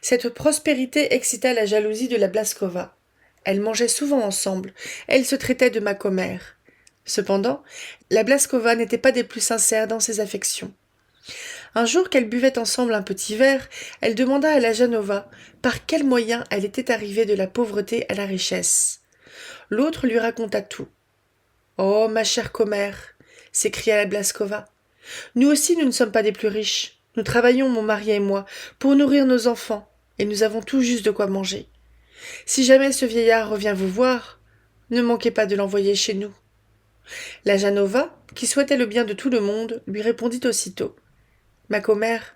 Cette prospérité excita la jalousie de la Blaskova. Elles mangeaient souvent ensemble, elles se traitaient de ma commère. Cependant, la Blaskova n'était pas des plus sincères dans ses affections. Un jour qu'elles buvaient ensemble un petit verre, elle demanda à la Janova par quel moyen elle était arrivée de la pauvreté à la richesse. L'autre lui raconta tout. « Oh, ma chère commère !» s'écria la Blaskova. « Nous aussi nous ne sommes pas des plus riches. Nous travaillons, mon mari et moi, pour nourrir nos enfants, et nous avons tout juste de quoi manger. Si jamais ce vieillard revient vous voir, ne manquez pas de l'envoyer chez nous. » La Janova, qui souhaitait le bien de tout le monde, lui répondit aussitôt. « Ma commère,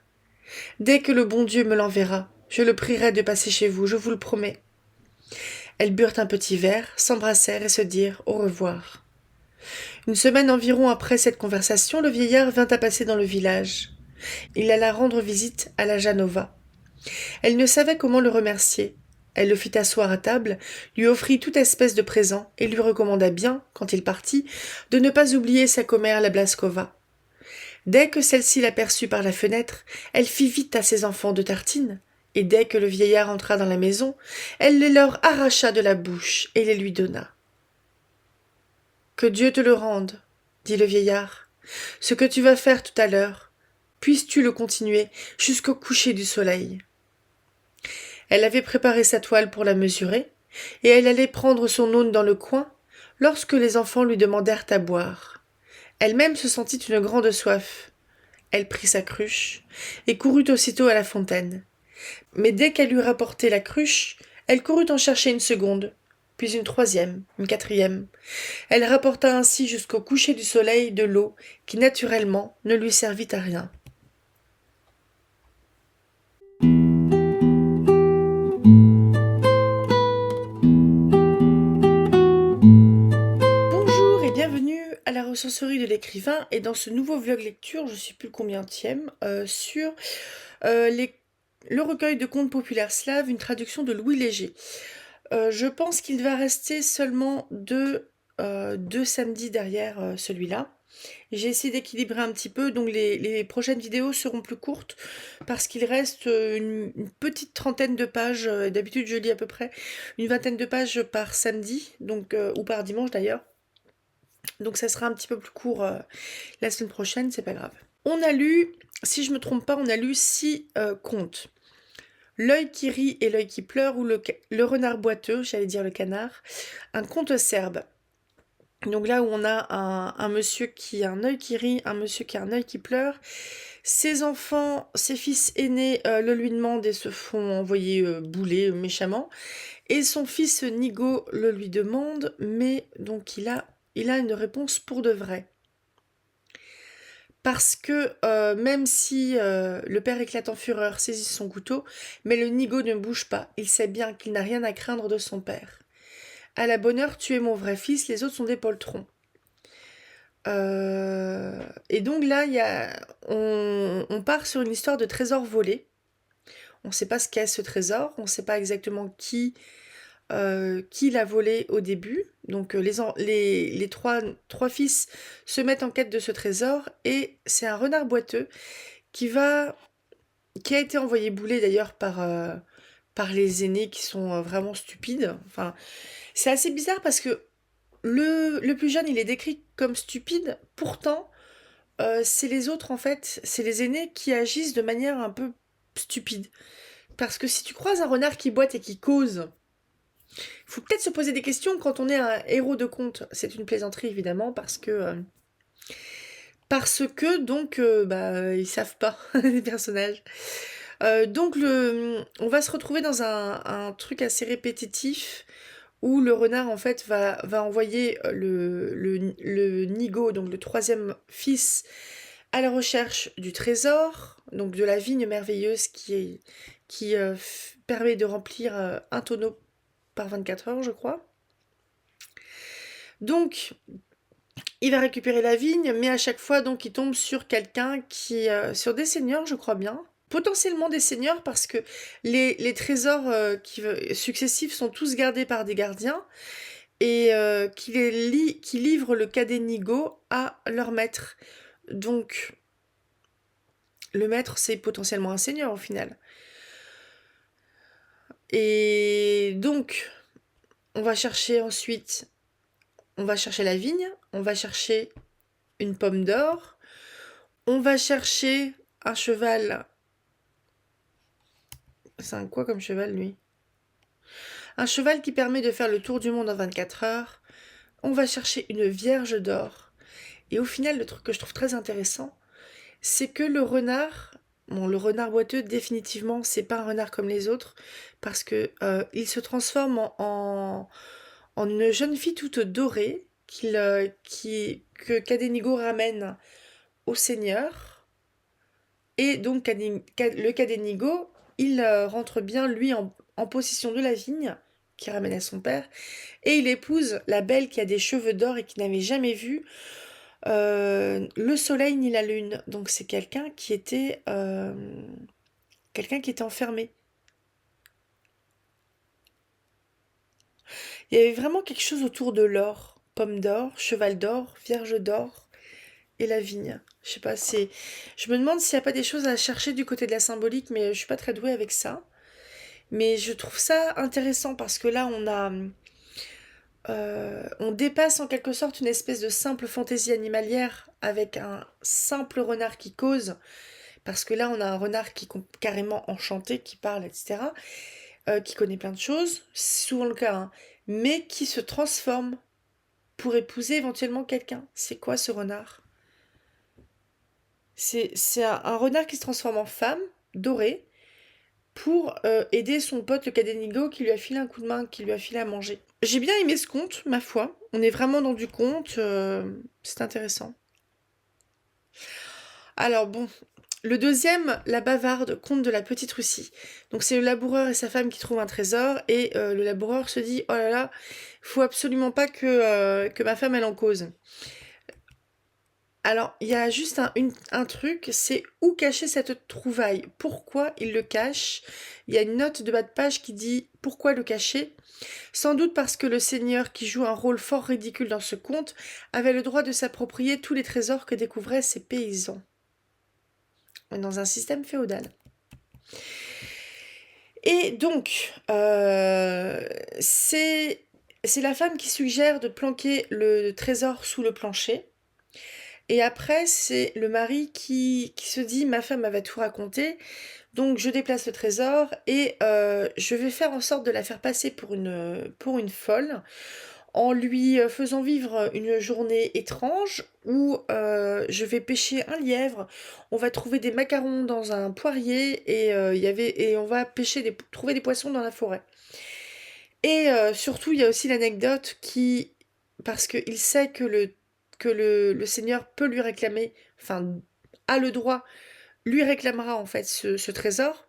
dès que le bon Dieu me l'enverra, je le prierai de passer chez vous, je vous le promets. » Elles burent un petit verre, s'embrassèrent et se dirent au revoir. Une semaine environ après cette conversation, le vieillard vint à passer dans le village. Il alla rendre visite à la Janova. Elle ne savait comment le remercier. Elle le fit asseoir à table, lui offrit toute espèce de présent et lui recommanda bien, quand il partit, de ne pas oublier sa commère la Blaskova. Dès que celle-ci l'aperçut par la fenêtre, elle fit vite à ses enfants 2 tartines, et dès que le vieillard entra dans la maison, elle les leur arracha de la bouche et les lui donna. « Que Dieu te le rende, dit le vieillard. Ce que tu vas faire tout à l'heure, puisses-tu le continuer jusqu'au coucher du soleil. » Elle avait préparé sa toile pour la mesurer, et elle allait prendre son aune dans le coin, lorsque les enfants lui demandèrent à boire. Elle-même se sentit une grande soif. Elle prit sa cruche, et courut aussitôt à la fontaine. Mais dès qu'elle eut rapporté la cruche, elle courut en chercher une seconde, puis une 3e, une 4e. Elle rapporta ainsi jusqu'au coucher du soleil de l'eau qui, naturellement, ne lui servit à rien. Bonjour et bienvenue à la ressourcerie de l'écrivain, et dans ce nouveau vlog lecture, je ne sais plus le combienième, sur le recueil de contes populaires slaves, une traduction de Louis Léger. Je pense qu'il va rester seulement 2 2 samedis derrière celui-là. J'ai essayé d'équilibrer un petit peu, donc les prochaines vidéos seront plus courtes parce qu'il reste une petite trentaine de pages. D'habitude, je lis à peu près une vingtaine de pages par samedi, donc, ou par dimanche d'ailleurs. Donc ça sera un petit peu plus court la semaine prochaine, c'est pas grave. On a lu, si je me trompe pas, on a lu 6 contes. L'œil qui rit et l'œil qui pleure, ou le renard boiteux, j'allais dire le canard, un conte serbe. Donc là où on a un monsieur qui a un œil qui rit, un monsieur qui a un œil qui pleure. Ses enfants, ses fils aînés le lui demandent et se font envoyer bouler méchamment. Et son fils Nigo le lui demande, mais donc il a une réponse pour de vrai. Parce que même si le père éclate en fureur, saisit son couteau, mais le Nigo ne bouge pas. Il sait bien qu'il n'a rien à craindre de son père. À la bonne heure, tu es mon vrai fils, les autres sont des poltrons. Et donc là, on part sur une histoire de trésor volé. On ne sait pas ce qu'est ce trésor, on ne sait pas exactement qui l'a volé au début. Donc les trois fils se mettent en quête de ce trésor et c'est un renard boiteux qui a été envoyé bouler d'ailleurs par les aînés qui sont vraiment stupides. Enfin, c'est assez bizarre parce que le plus jeune, il est décrit comme stupide, pourtant, c'est les autres, en fait, c'est les aînés qui agissent de manière un peu stupide. Parce que si tu croises un renard qui boite et qui cause, il faut peut-être se poser des questions quand on est un héros de conte. C'est une plaisanterie, évidemment, parce que donc, ils savent pas, les personnages. Donc, on va se retrouver dans un truc assez répétitif, où le renard en fait va envoyer le Nigo, donc le troisième fils, à la recherche du trésor, donc de la vigne merveilleuse qui permet de remplir un tonneau par 24 heures, je crois. Donc, il va récupérer la vigne, mais à chaque fois, donc, il tombe sur quelqu'un sur des seigneurs, je crois bien. Potentiellement des seigneurs parce que les trésors successifs sont tous gardés par des gardiens et qui livrent le cadet Nigo à leur maître. Donc, le maître, c'est potentiellement un seigneur au final. Et donc, on va chercher la vigne, on va chercher une pomme d'or, on va chercher un cheval. C'est un quoi comme cheval, lui ? Un cheval qui permet de faire le tour du monde en 24 heures. On va chercher une vierge d'or. Et au final, le truc que je trouve très intéressant, c'est que le renard boiteux, définitivement, c'est pas un renard comme les autres, parce que il se transforme en une jeune fille toute dorée que Kadenigo ramène au seigneur. Et donc le Kadenigo, il rentre bien lui en possession de la vigne qu'il ramène à son père, et il épouse la belle qui a des cheveux d'or et qui n'avait jamais vu le soleil ni la lune. Donc c'est quelqu'un qui était enfermé. Il y avait vraiment quelque chose autour de l'or. Pomme d'or, cheval d'or, vierge d'or et la vigne. Je sais pas, je me demande s'il n'y a pas des choses à chercher du côté de la symbolique, mais je suis pas très douée avec ça. Mais je trouve ça intéressant parce que là on dépasse en quelque sorte une espèce de simple fantaisie animalière avec un simple renard qui cause, parce que là on a un renard qui est carrément enchanté, qui parle, etc., qui connaît plein de choses, c'est souvent le cas, hein, mais qui se transforme pour épouser éventuellement quelqu'un. C'est quoi ce renard ? C'est un renard qui se transforme en femme, dorée, pour aider son pote le Cadenigo qui lui a filé un coup de main, qui lui a filé à manger. J'ai bien aimé ce conte, ma foi. On est vraiment dans du conte, c'est intéressant. Alors bon, le deuxième, La Bavarde, conte de la petite Russie. Donc c'est le laboureur et sa femme qui trouvent un trésor, et le laboureur se dit « Oh là là, faut absolument pas que ma femme elle en cause ». Alors, il y a juste un truc, c'est où cacher cette trouvaille? Pourquoi il le cache? Il y a une note de bas de page qui dit pourquoi le cacher? Sans doute parce que le seigneur, qui joue un rôle fort ridicule dans ce conte, avait le droit de s'approprier tous les trésors que découvraient ces paysans. On est dans un système féodal. Et donc, c'est la femme qui suggère de planquer le trésor sous le plancher. Et après, c'est le mari qui se dit, ma femme m'avait tout raconté, donc je déplace le trésor et je vais faire en sorte de la faire passer pour une folle, en lui faisant vivre une journée étrange où je vais pêcher un lièvre, on va trouver des macarons dans un poirier et on va trouver des poissons dans la forêt. Et surtout, il y a aussi l'anecdote parce qu'il sait que le Seigneur peut lui réclamer, enfin, a le droit, lui réclamera en fait ce trésor.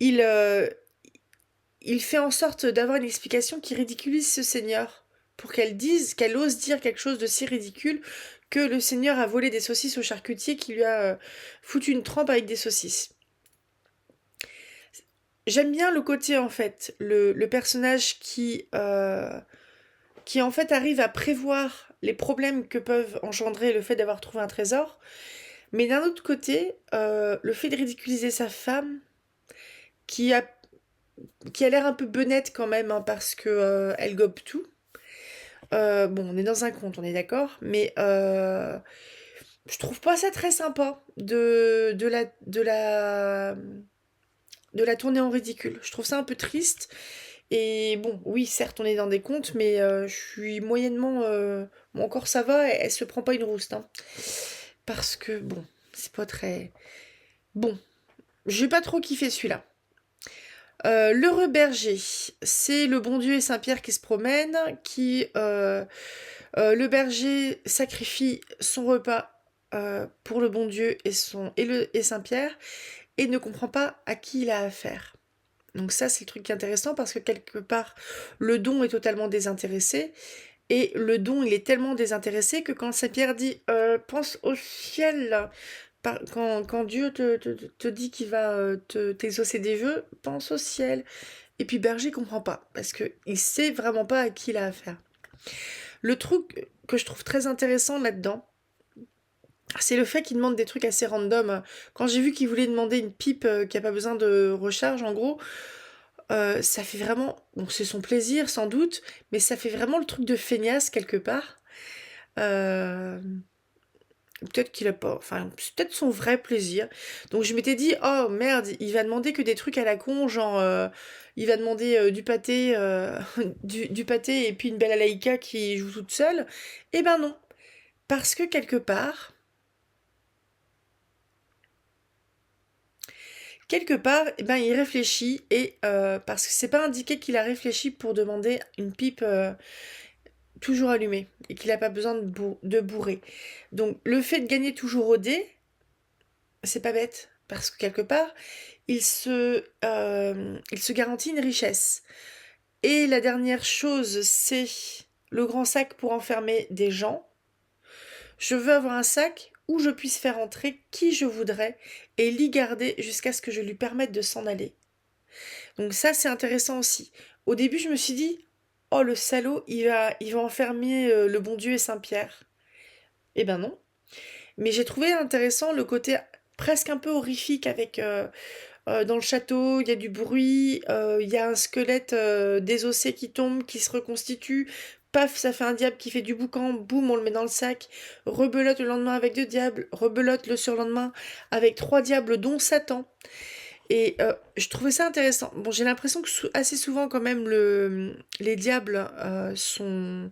Il, euh, il fait en sorte d'avoir une explication qui ridiculise ce Seigneur, pour qu'elle ose dire quelque chose de si ridicule que le Seigneur a volé des saucisses au charcutier qui lui a foutu une trempe avec des saucisses. J'aime bien le côté en fait, le personnage qui en fait arrive à prévoir les problèmes que peuvent engendrer le fait d'avoir trouvé un trésor, mais d'un autre côté, le fait de ridiculiser sa femme, qui a, qui a l'air un peu benette quand même, hein, parce que elle gobe tout. Bon, on est dans un conte, on est d'accord, mais je trouve pas ça très sympa de la tourner en ridicule. Je trouve ça un peu triste. Et bon, oui, certes, on est dans des contes, mais je suis moyennement. Bon, encore ça va, elle se prend pas une rouste, hein. Parce que, bon, c'est pas très. Bon, j'ai pas trop kiffé celui-là. L'heureux berger, c'est le bon Dieu et Saint-Pierre qui se promènent, le berger sacrifie son repas pour le bon Dieu et Saint-Pierre et ne comprend pas à qui il a affaire. Donc ça, c'est le truc qui est intéressant parce que quelque part, le don est totalement désintéressé. Et le don, il est tellement désintéressé que quand Saint-Pierre dit pense au ciel, quand Dieu te dit qu'il va t'exaucer des vœux, pense au ciel. Et puis Berger comprend pas parce qu'il sait vraiment pas à qui il a affaire. Le truc que je trouve très intéressant là-dedans, c'est le fait qu'il demande des trucs assez random. Quand j'ai vu qu'il voulait demander une pipe qui a pas besoin de recharge, en gros, ça fait vraiment. Bon, c'est son plaisir sans doute, mais ça fait vraiment le truc de feignasse quelque part. Euh, Peut-être qu'il a pas. Enfin, c'est peut-être son vrai plaisir. Donc je m'étais dit, oh merde, il va demander que des trucs à la con, genre. Il va demander du pâté, du pâté et puis une belle Alaïka qui joue toute seule. Eh ben non. Parce que quelque part, eh ben, il réfléchit et parce que c'est pas indiqué qu'il a réfléchi pour demander une pipe toujours allumée et qu'il n'a pas besoin de bourrer. Donc le fait de gagner toujours au dé, c'est pas bête parce que quelque part, il se garantit une richesse. Et la dernière chose, c'est le grand sac pour enfermer des gens. Je veux avoir un sac où je puisse faire entrer qui je voudrais et l'y garder jusqu'à ce que je lui permette de s'en aller. Donc ça, c'est intéressant aussi. Au début, je me suis dit, oh le salaud, il va enfermer le bon Dieu et Saint-Pierre. Eh ben non. Mais j'ai trouvé intéressant le côté presque un peu horrifique avec dans le château, il y a du bruit, il y a un squelette désossé qui tombe, qui se reconstitue. Paf, ça fait un diable qui fait du boucan, boum, on le met dans le sac. Rebelote le lendemain avec 2 diables, rebelote le surlendemain avec 3 diables, dont Satan. Et je trouvais ça intéressant. Bon, j'ai l'impression que assez souvent, quand même, les diables sont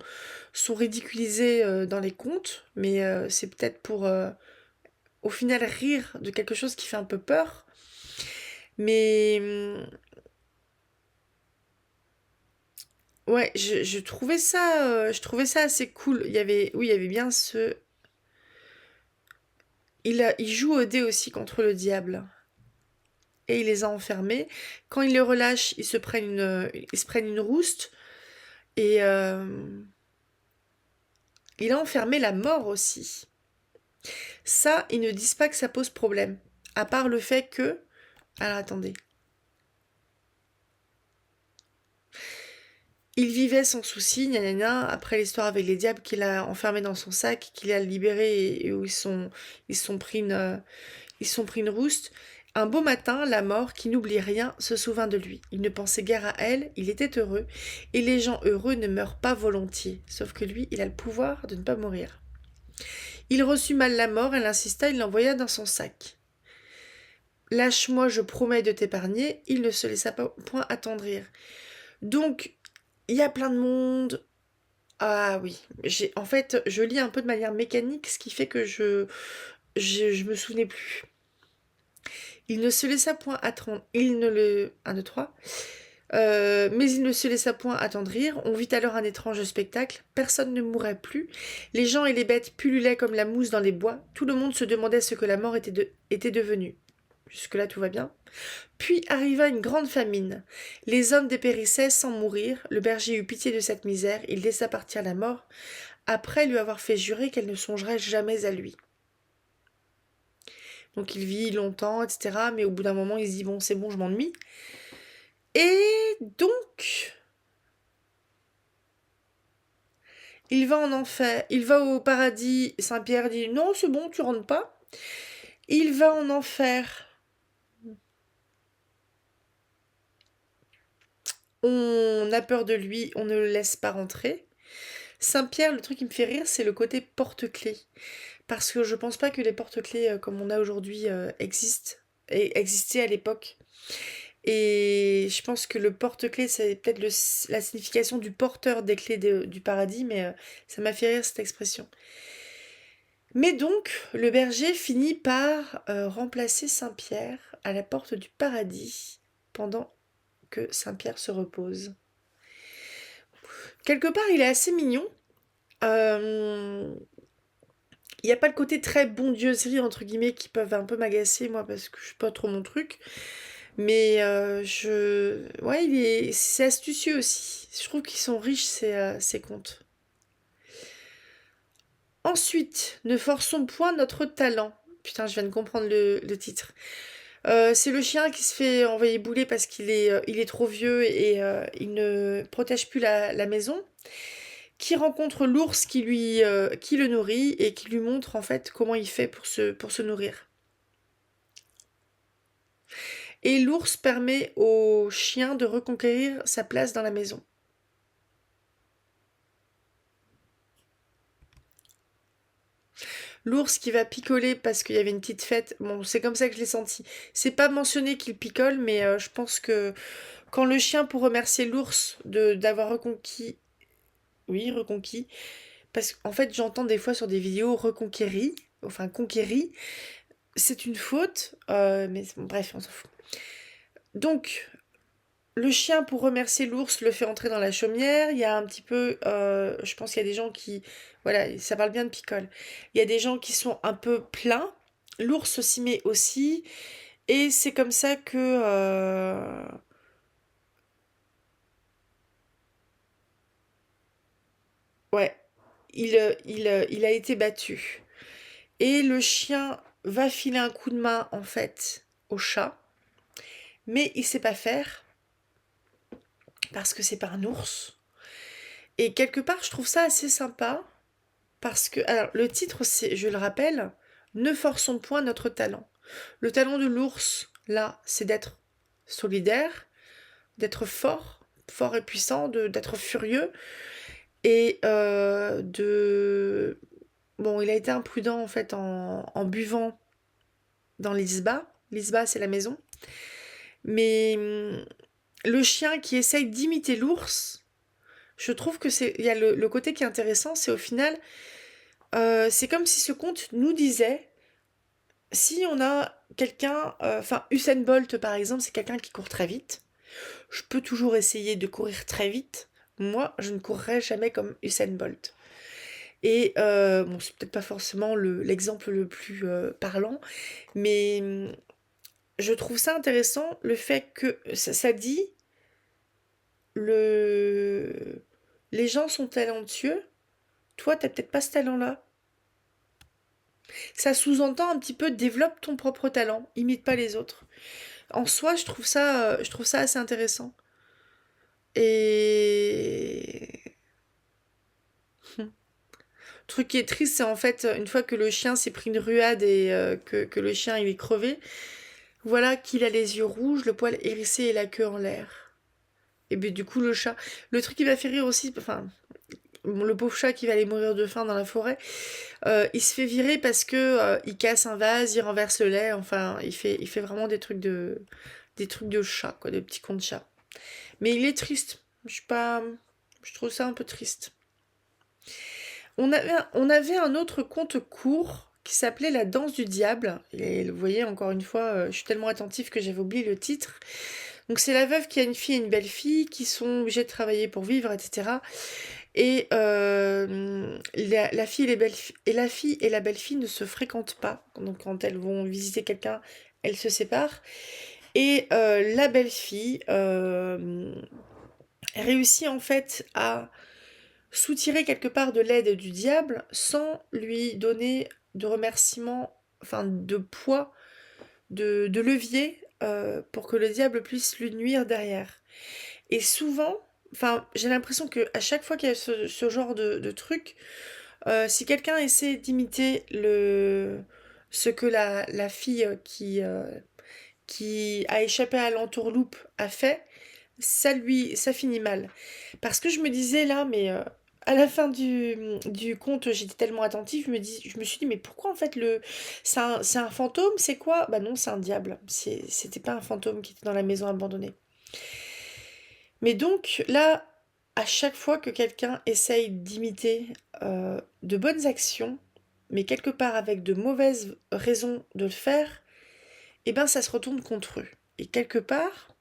ridiculisés dans les contes, mais c'est peut-être pour, au final, rire de quelque chose qui fait un peu peur. Mais ouais, je trouvais ça assez cool. Oui, il y avait bien ce. Il joue au dé aussi contre le diable. Et il les a enfermés. Quand il les relâche, ils se prennent une rouste. Et il a enfermé la mort aussi. Ça, ils ne disent pas que ça pose problème. À part le fait que... Alors attendez. Il vivait sans souci, nanana, après l'histoire avec les diables qu'il a enfermés dans son sac, qu'il a libérés et où ils se sont pris ils se sont pris une rouste. Un beau matin, la mort, qui n'oublie rien, se souvint de lui. Il ne pensait guère à elle, il était heureux, et les gens heureux ne meurent pas volontiers, sauf que lui, il a le pouvoir de ne pas mourir. Il reçut mal la mort, elle insista, il l'envoya dans son sac. Lâche-moi, je promets de t'épargner, il ne se laissa point attendrir. Donc, il y a plein de monde. Ah oui, en fait, je lis un peu de manière mécanique, ce qui fait que je me souvenais plus. Il ne se laissa point attendre, il ne le... 1, 2, 3. Mais il ne se laissa point attendrir, on vit alors un étrange spectacle, personne ne mourait plus, les gens et les bêtes pullulaient comme la mousse dans les bois, tout le monde se demandait ce que la mort était devenue. Jusque-là tout va bien. Puis arriva une grande famine. Les hommes dépérissaient sans mourir, le berger eut pitié de cette misère, il laissa partir la mort, après lui avoir fait jurer qu'elle ne songerait jamais à lui. Donc il vit longtemps, etc. Mais au bout d'un moment, il se dit, bon, c'est bon, je m'ennuie. Et donc, il va en enfer, il va au paradis, Saint-Pierre dit, non, c'est bon, tu rentres pas. Il va en enfer. On a peur de lui, on ne le laisse pas rentrer. Saint-Pierre, le truc qui me fait rire, c'est le côté porte-clés. Parce que je pense pas que les porte-clés comme on a aujourd'hui existent et existaient à l'époque. Et je pense que le porte-clés, c'est peut-être la signification du porteur des clés du paradis, mais ça m'a fait rire cette expression. Mais donc, le berger finit par remplacer Saint-Pierre à la porte du paradis pendant que Saint-Pierre se repose. Quelque part, il est assez mignon. Il n'y a pas le côté très bondieuserie, entre guillemets, qui peuvent un peu m'agacer, moi, parce que je suis pas trop mon truc. Mais ouais, c'est astucieux aussi. Je trouve qu'ils sont riches, ces contes. Ensuite, ne forçons point notre talent. Putain, je viens de comprendre le titre. C'est le chien qui se fait envoyer bouler parce il est trop vieux et il ne protège plus la maison. Qui rencontre l'ours qui le nourrit et qui lui montre en fait comment il fait pour se nourrir. Et l'ours permet au chien de reconquérir sa place dans la maison. L'ours qui va picoler parce qu'il y avait une petite fête, bon, c'est comme ça que je l'ai senti. C'est pas mentionné qu'il picole, mais je pense que quand le chien, pour remercier l'ours d'avoir reconquis, oui, reconquis, parce qu'en fait, j'entends des fois sur des vidéos reconquéri, enfin conquéri, c'est une faute, mais bon, bref, on s'en fout. Donc, le chien, pour remercier l'ours, le fait entrer dans la chaumière. Il y a un petit peu... je pense qu'il y a des gens qui... Voilà, ça parle bien de picole. Il y a des gens qui sont un peu pleins. L'ours s'y met aussi. Et c'est comme ça que... ouais, il a été battu. Et le chien va filer un coup de main, en fait, au chat. Mais il sait pas faire. Parce que c'est pas un ours. Et quelque part, je trouve ça assez sympa. Parce que, alors, le titre, c'est, je le rappelle, ne forçons point notre talent. Le talent de l'ours, là, c'est d'être solidaire, d'être fort, fort et puissant, d'être furieux, et de... Bon, il a été imprudent, en fait, en buvant dans l'isba. L'isba, c'est la maison. Mais le chien qui essaye d'imiter l'ours, je trouve que c'est... Il y a le côté qui est intéressant, c'est au final... c'est comme si ce conte nous disait, si on a quelqu'un, enfin Usain Bolt par exemple, c'est quelqu'un qui court très vite. Je peux toujours essayer de courir très vite. Moi, je ne courrai jamais comme Usain Bolt. Et bon, c'est peut-être pas forcément l'exemple le plus parlant, mais je trouve ça intéressant le fait que ça dit les gens sont talentueux. Toi, t'as peut-être pas ce talent-là. Ça sous-entend un petit peu développe ton propre talent, imite pas les autres. En soi, je trouve ça assez intéressant. Et le truc qui est triste, c'est en fait une fois que le chien s'est pris une ruade et que le chien il est crevé, voilà qu'il a les yeux rouges, le poil hérissé et la queue en l'air. Et puis du coup le chat, le truc qui m'a fait rire aussi, enfin le pauvre chat qui va aller mourir de faim dans la forêt, il se fait virer parce que il casse un vase, il renverse le lait, enfin il fait vraiment des trucs de chat quoi, de petits contes de chat. Mais il est triste. Je suis pas, je trouve ça un peu triste. On avait un autre conte court qui s'appelait La danse du diable. Et vous voyez, encore une fois, je suis tellement attentive que j'avais oublié le titre. Donc c'est la veuve qui a une fille et une belle-fille qui sont obligées de travailler pour vivre, etc. Et la fille la fille et la belle-fille ne se fréquentent pas. Donc quand elles vont visiter quelqu'un, elles se séparent. Et la belle-fille réussit en fait à soutirer quelque part de l'aide du diable sans lui donner de remerciement, enfin de poids, de levier pour que le diable puisse lui nuire derrière. Et souvent, enfin j'ai l'impression que à chaque fois qu'il y a ce genre de truc, si quelqu'un essaie d'imiter ce que la fille qui a échappé à l'entourloupe a fait, ça finit mal. Parce que je me disais là, mais à la fin du conte, j'étais tellement attentive, je me suis dit, mais pourquoi en fait c'est un fantôme, c'est quoi? Bah non, c'est un diable. C'était pas un fantôme qui était dans la maison abandonnée. Mais donc là, à chaque fois que quelqu'un essaye d'imiter de bonnes actions, mais quelque part avec de mauvaises raisons de le faire, eh ben ça se retourne contre eux. Et quelque part,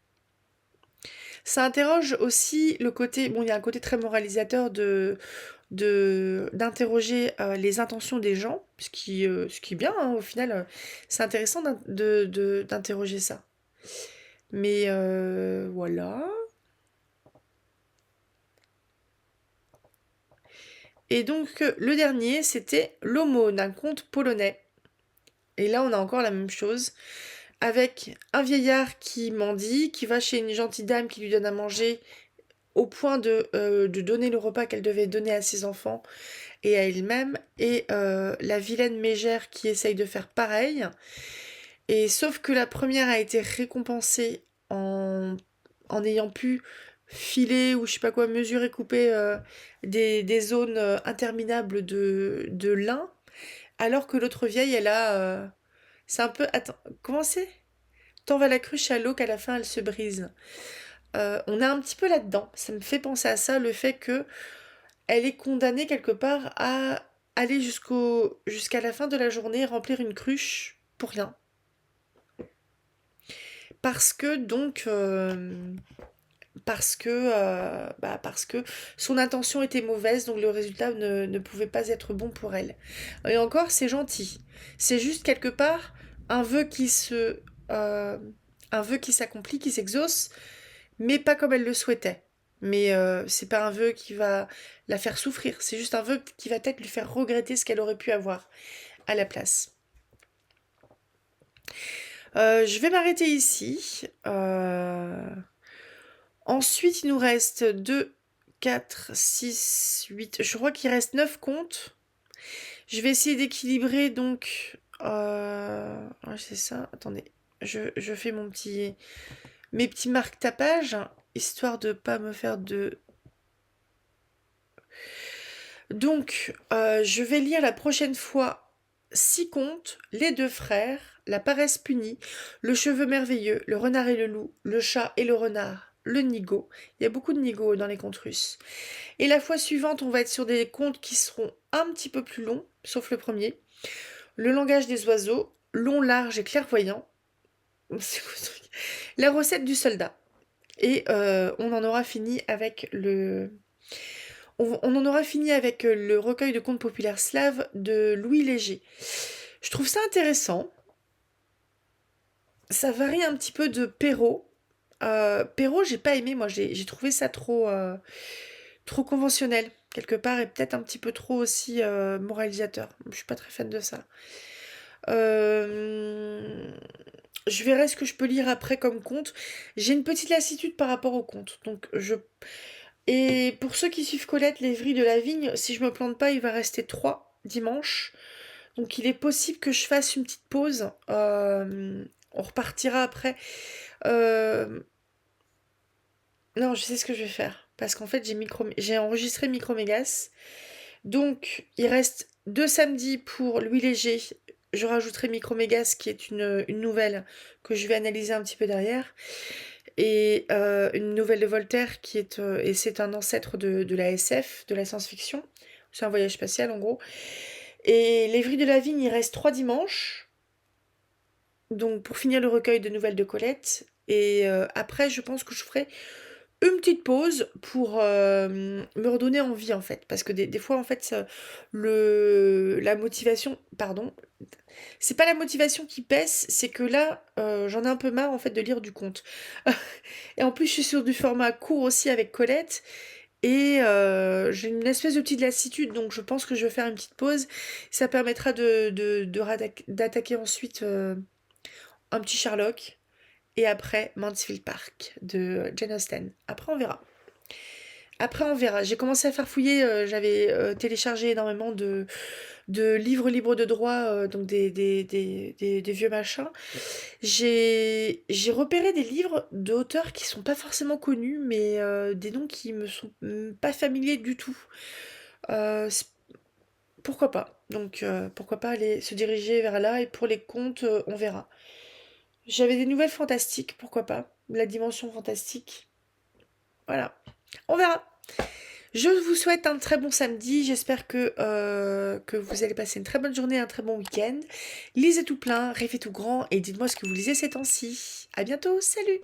ça interroge aussi le côté, bon, il y a un côté très moralisateur d'interroger les intentions des gens, ce qui est bien, hein, au final, c'est intéressant d'interroger ça. Mais voilà. Et donc le dernier, c'était l'aumône, un conte polonais. Et là, on a encore la même chose, avec un vieillard qui mendie, qui va chez une gentille dame qui lui donne à manger, au point de donner le repas qu'elle devait donner à ses enfants et à elle-même, et la vilaine mégère qui essaye de faire pareil. Et sauf que la première a été récompensée en ayant pu filer ou je sais pas quoi, mesurer, couper des zones interminables de lin, alors que l'autre vieille, elle a... c'est un peu... Attends, comment c'est? Tant va la cruche à l'eau qu'à la fin elle se brise. On est un petit peu là-dedans. Ça me fait penser à ça, le fait que elle est condamnée quelque part à aller jusqu'à la fin de la journée remplir une cruche pour rien. Parce que donc parce que son intention était mauvaise, donc le résultat ne pouvait pas être bon pour elle. Et encore, c'est gentil. C'est juste quelque part un vœu euh, un vœu qui s'accomplit, qui s'exauce, mais pas comme elle le souhaitait. Mais c'est pas un vœu qui va la faire souffrir, c'est juste un vœu qui va peut-être lui faire regretter ce qu'elle aurait pu avoir à la place. Je vais m'arrêter ici. Ensuite, il nous reste 2, 4, 6, 8. Je crois qu'il reste 9 comptes. Je vais essayer d'équilibrer donc. C'est ça. Attendez. Je fais mes petits marque-tapages, histoire de pas me faire de. Donc, je vais lire la prochaine fois 6 contes, les deux frères, la paresse punie, le cheveu merveilleux, le renard et le loup, le chat et le renard, le nigo. Il y a beaucoup de nigo dans les contes russes. Et la fois suivante, on va être sur des contes qui seront un petit peu plus longs, sauf le premier. Le langage des oiseaux, long, large et clairvoyant. C'est quoi ce truc? La recette du soldat. Et on en aura fini avec on en aura fini avec le recueil de contes populaires slaves de Louis Léger. Je trouve ça intéressant. Ça varie un petit peu de Perrault. Perrault, j'ai pas aimé, moi j'ai trouvé ça trop. trop conventionnel, quelque part, et peut-être un petit peu trop aussi moralisateur. Je suis pas très fan de ça. Je verrai ce que je peux lire après comme conte. J'ai une petite lassitude par rapport au conte. Et pour ceux qui suivent Colette, les vrilles de la vigne, si je me plante pas, il va rester 3 dimanches. Donc il est possible que je fasse une petite pause. On repartira après. Euh, Non, je sais ce que je vais faire. Parce qu'en fait, j'ai enregistré Micromégas. Donc, il reste 2 samedis pour Louis Léger. Je rajouterai Micromégas, qui est une nouvelle que je vais analyser un petit peu derrière. Et une nouvelle de Voltaire, et c'est un ancêtre de la SF, de la science-fiction. C'est un voyage spatial, en gros. Et Les Vrilles de la Vigne, il reste 3 dimanches. Donc, pour finir le recueil de nouvelles de Colette. Et après, je pense que je ferai une petite pause pour me redonner envie en fait, parce que des fois en fait la motivation, pardon, c'est pas la motivation qui pèse, c'est que là j'en ai un peu marre en fait de lire du conte. Et en plus je suis sur du format court aussi avec Colette, et j'ai une espèce de petite lassitude, donc je pense que je vais faire une petite pause. Ça permettra d'attaquer ensuite un petit Sherlock, et après Mansfield Park de Jane Austen. Après on verra. Après, on verra. J'ai commencé à faire fouiller. J'avais téléchargé énormément de livres libres de droit, donc des vieux machins. J'ai repéré des livres d'auteurs qui sont pas forcément connus, mais des noms qui me sont pas familiers du tout. Euh, c'est- Pourquoi pas? Donc, pourquoi pas aller se diriger vers là, et pour les contes, on verra. J'avais des nouvelles fantastiques, pourquoi pas? La dimension fantastique. Voilà. On verra. Je vous souhaite un très bon samedi. J'espère que vous allez passer une très bonne journée, un très bon week-end. Lisez tout plein, rêvez tout grand et dites-moi ce que vous lisez ces temps-ci. À bientôt, salut!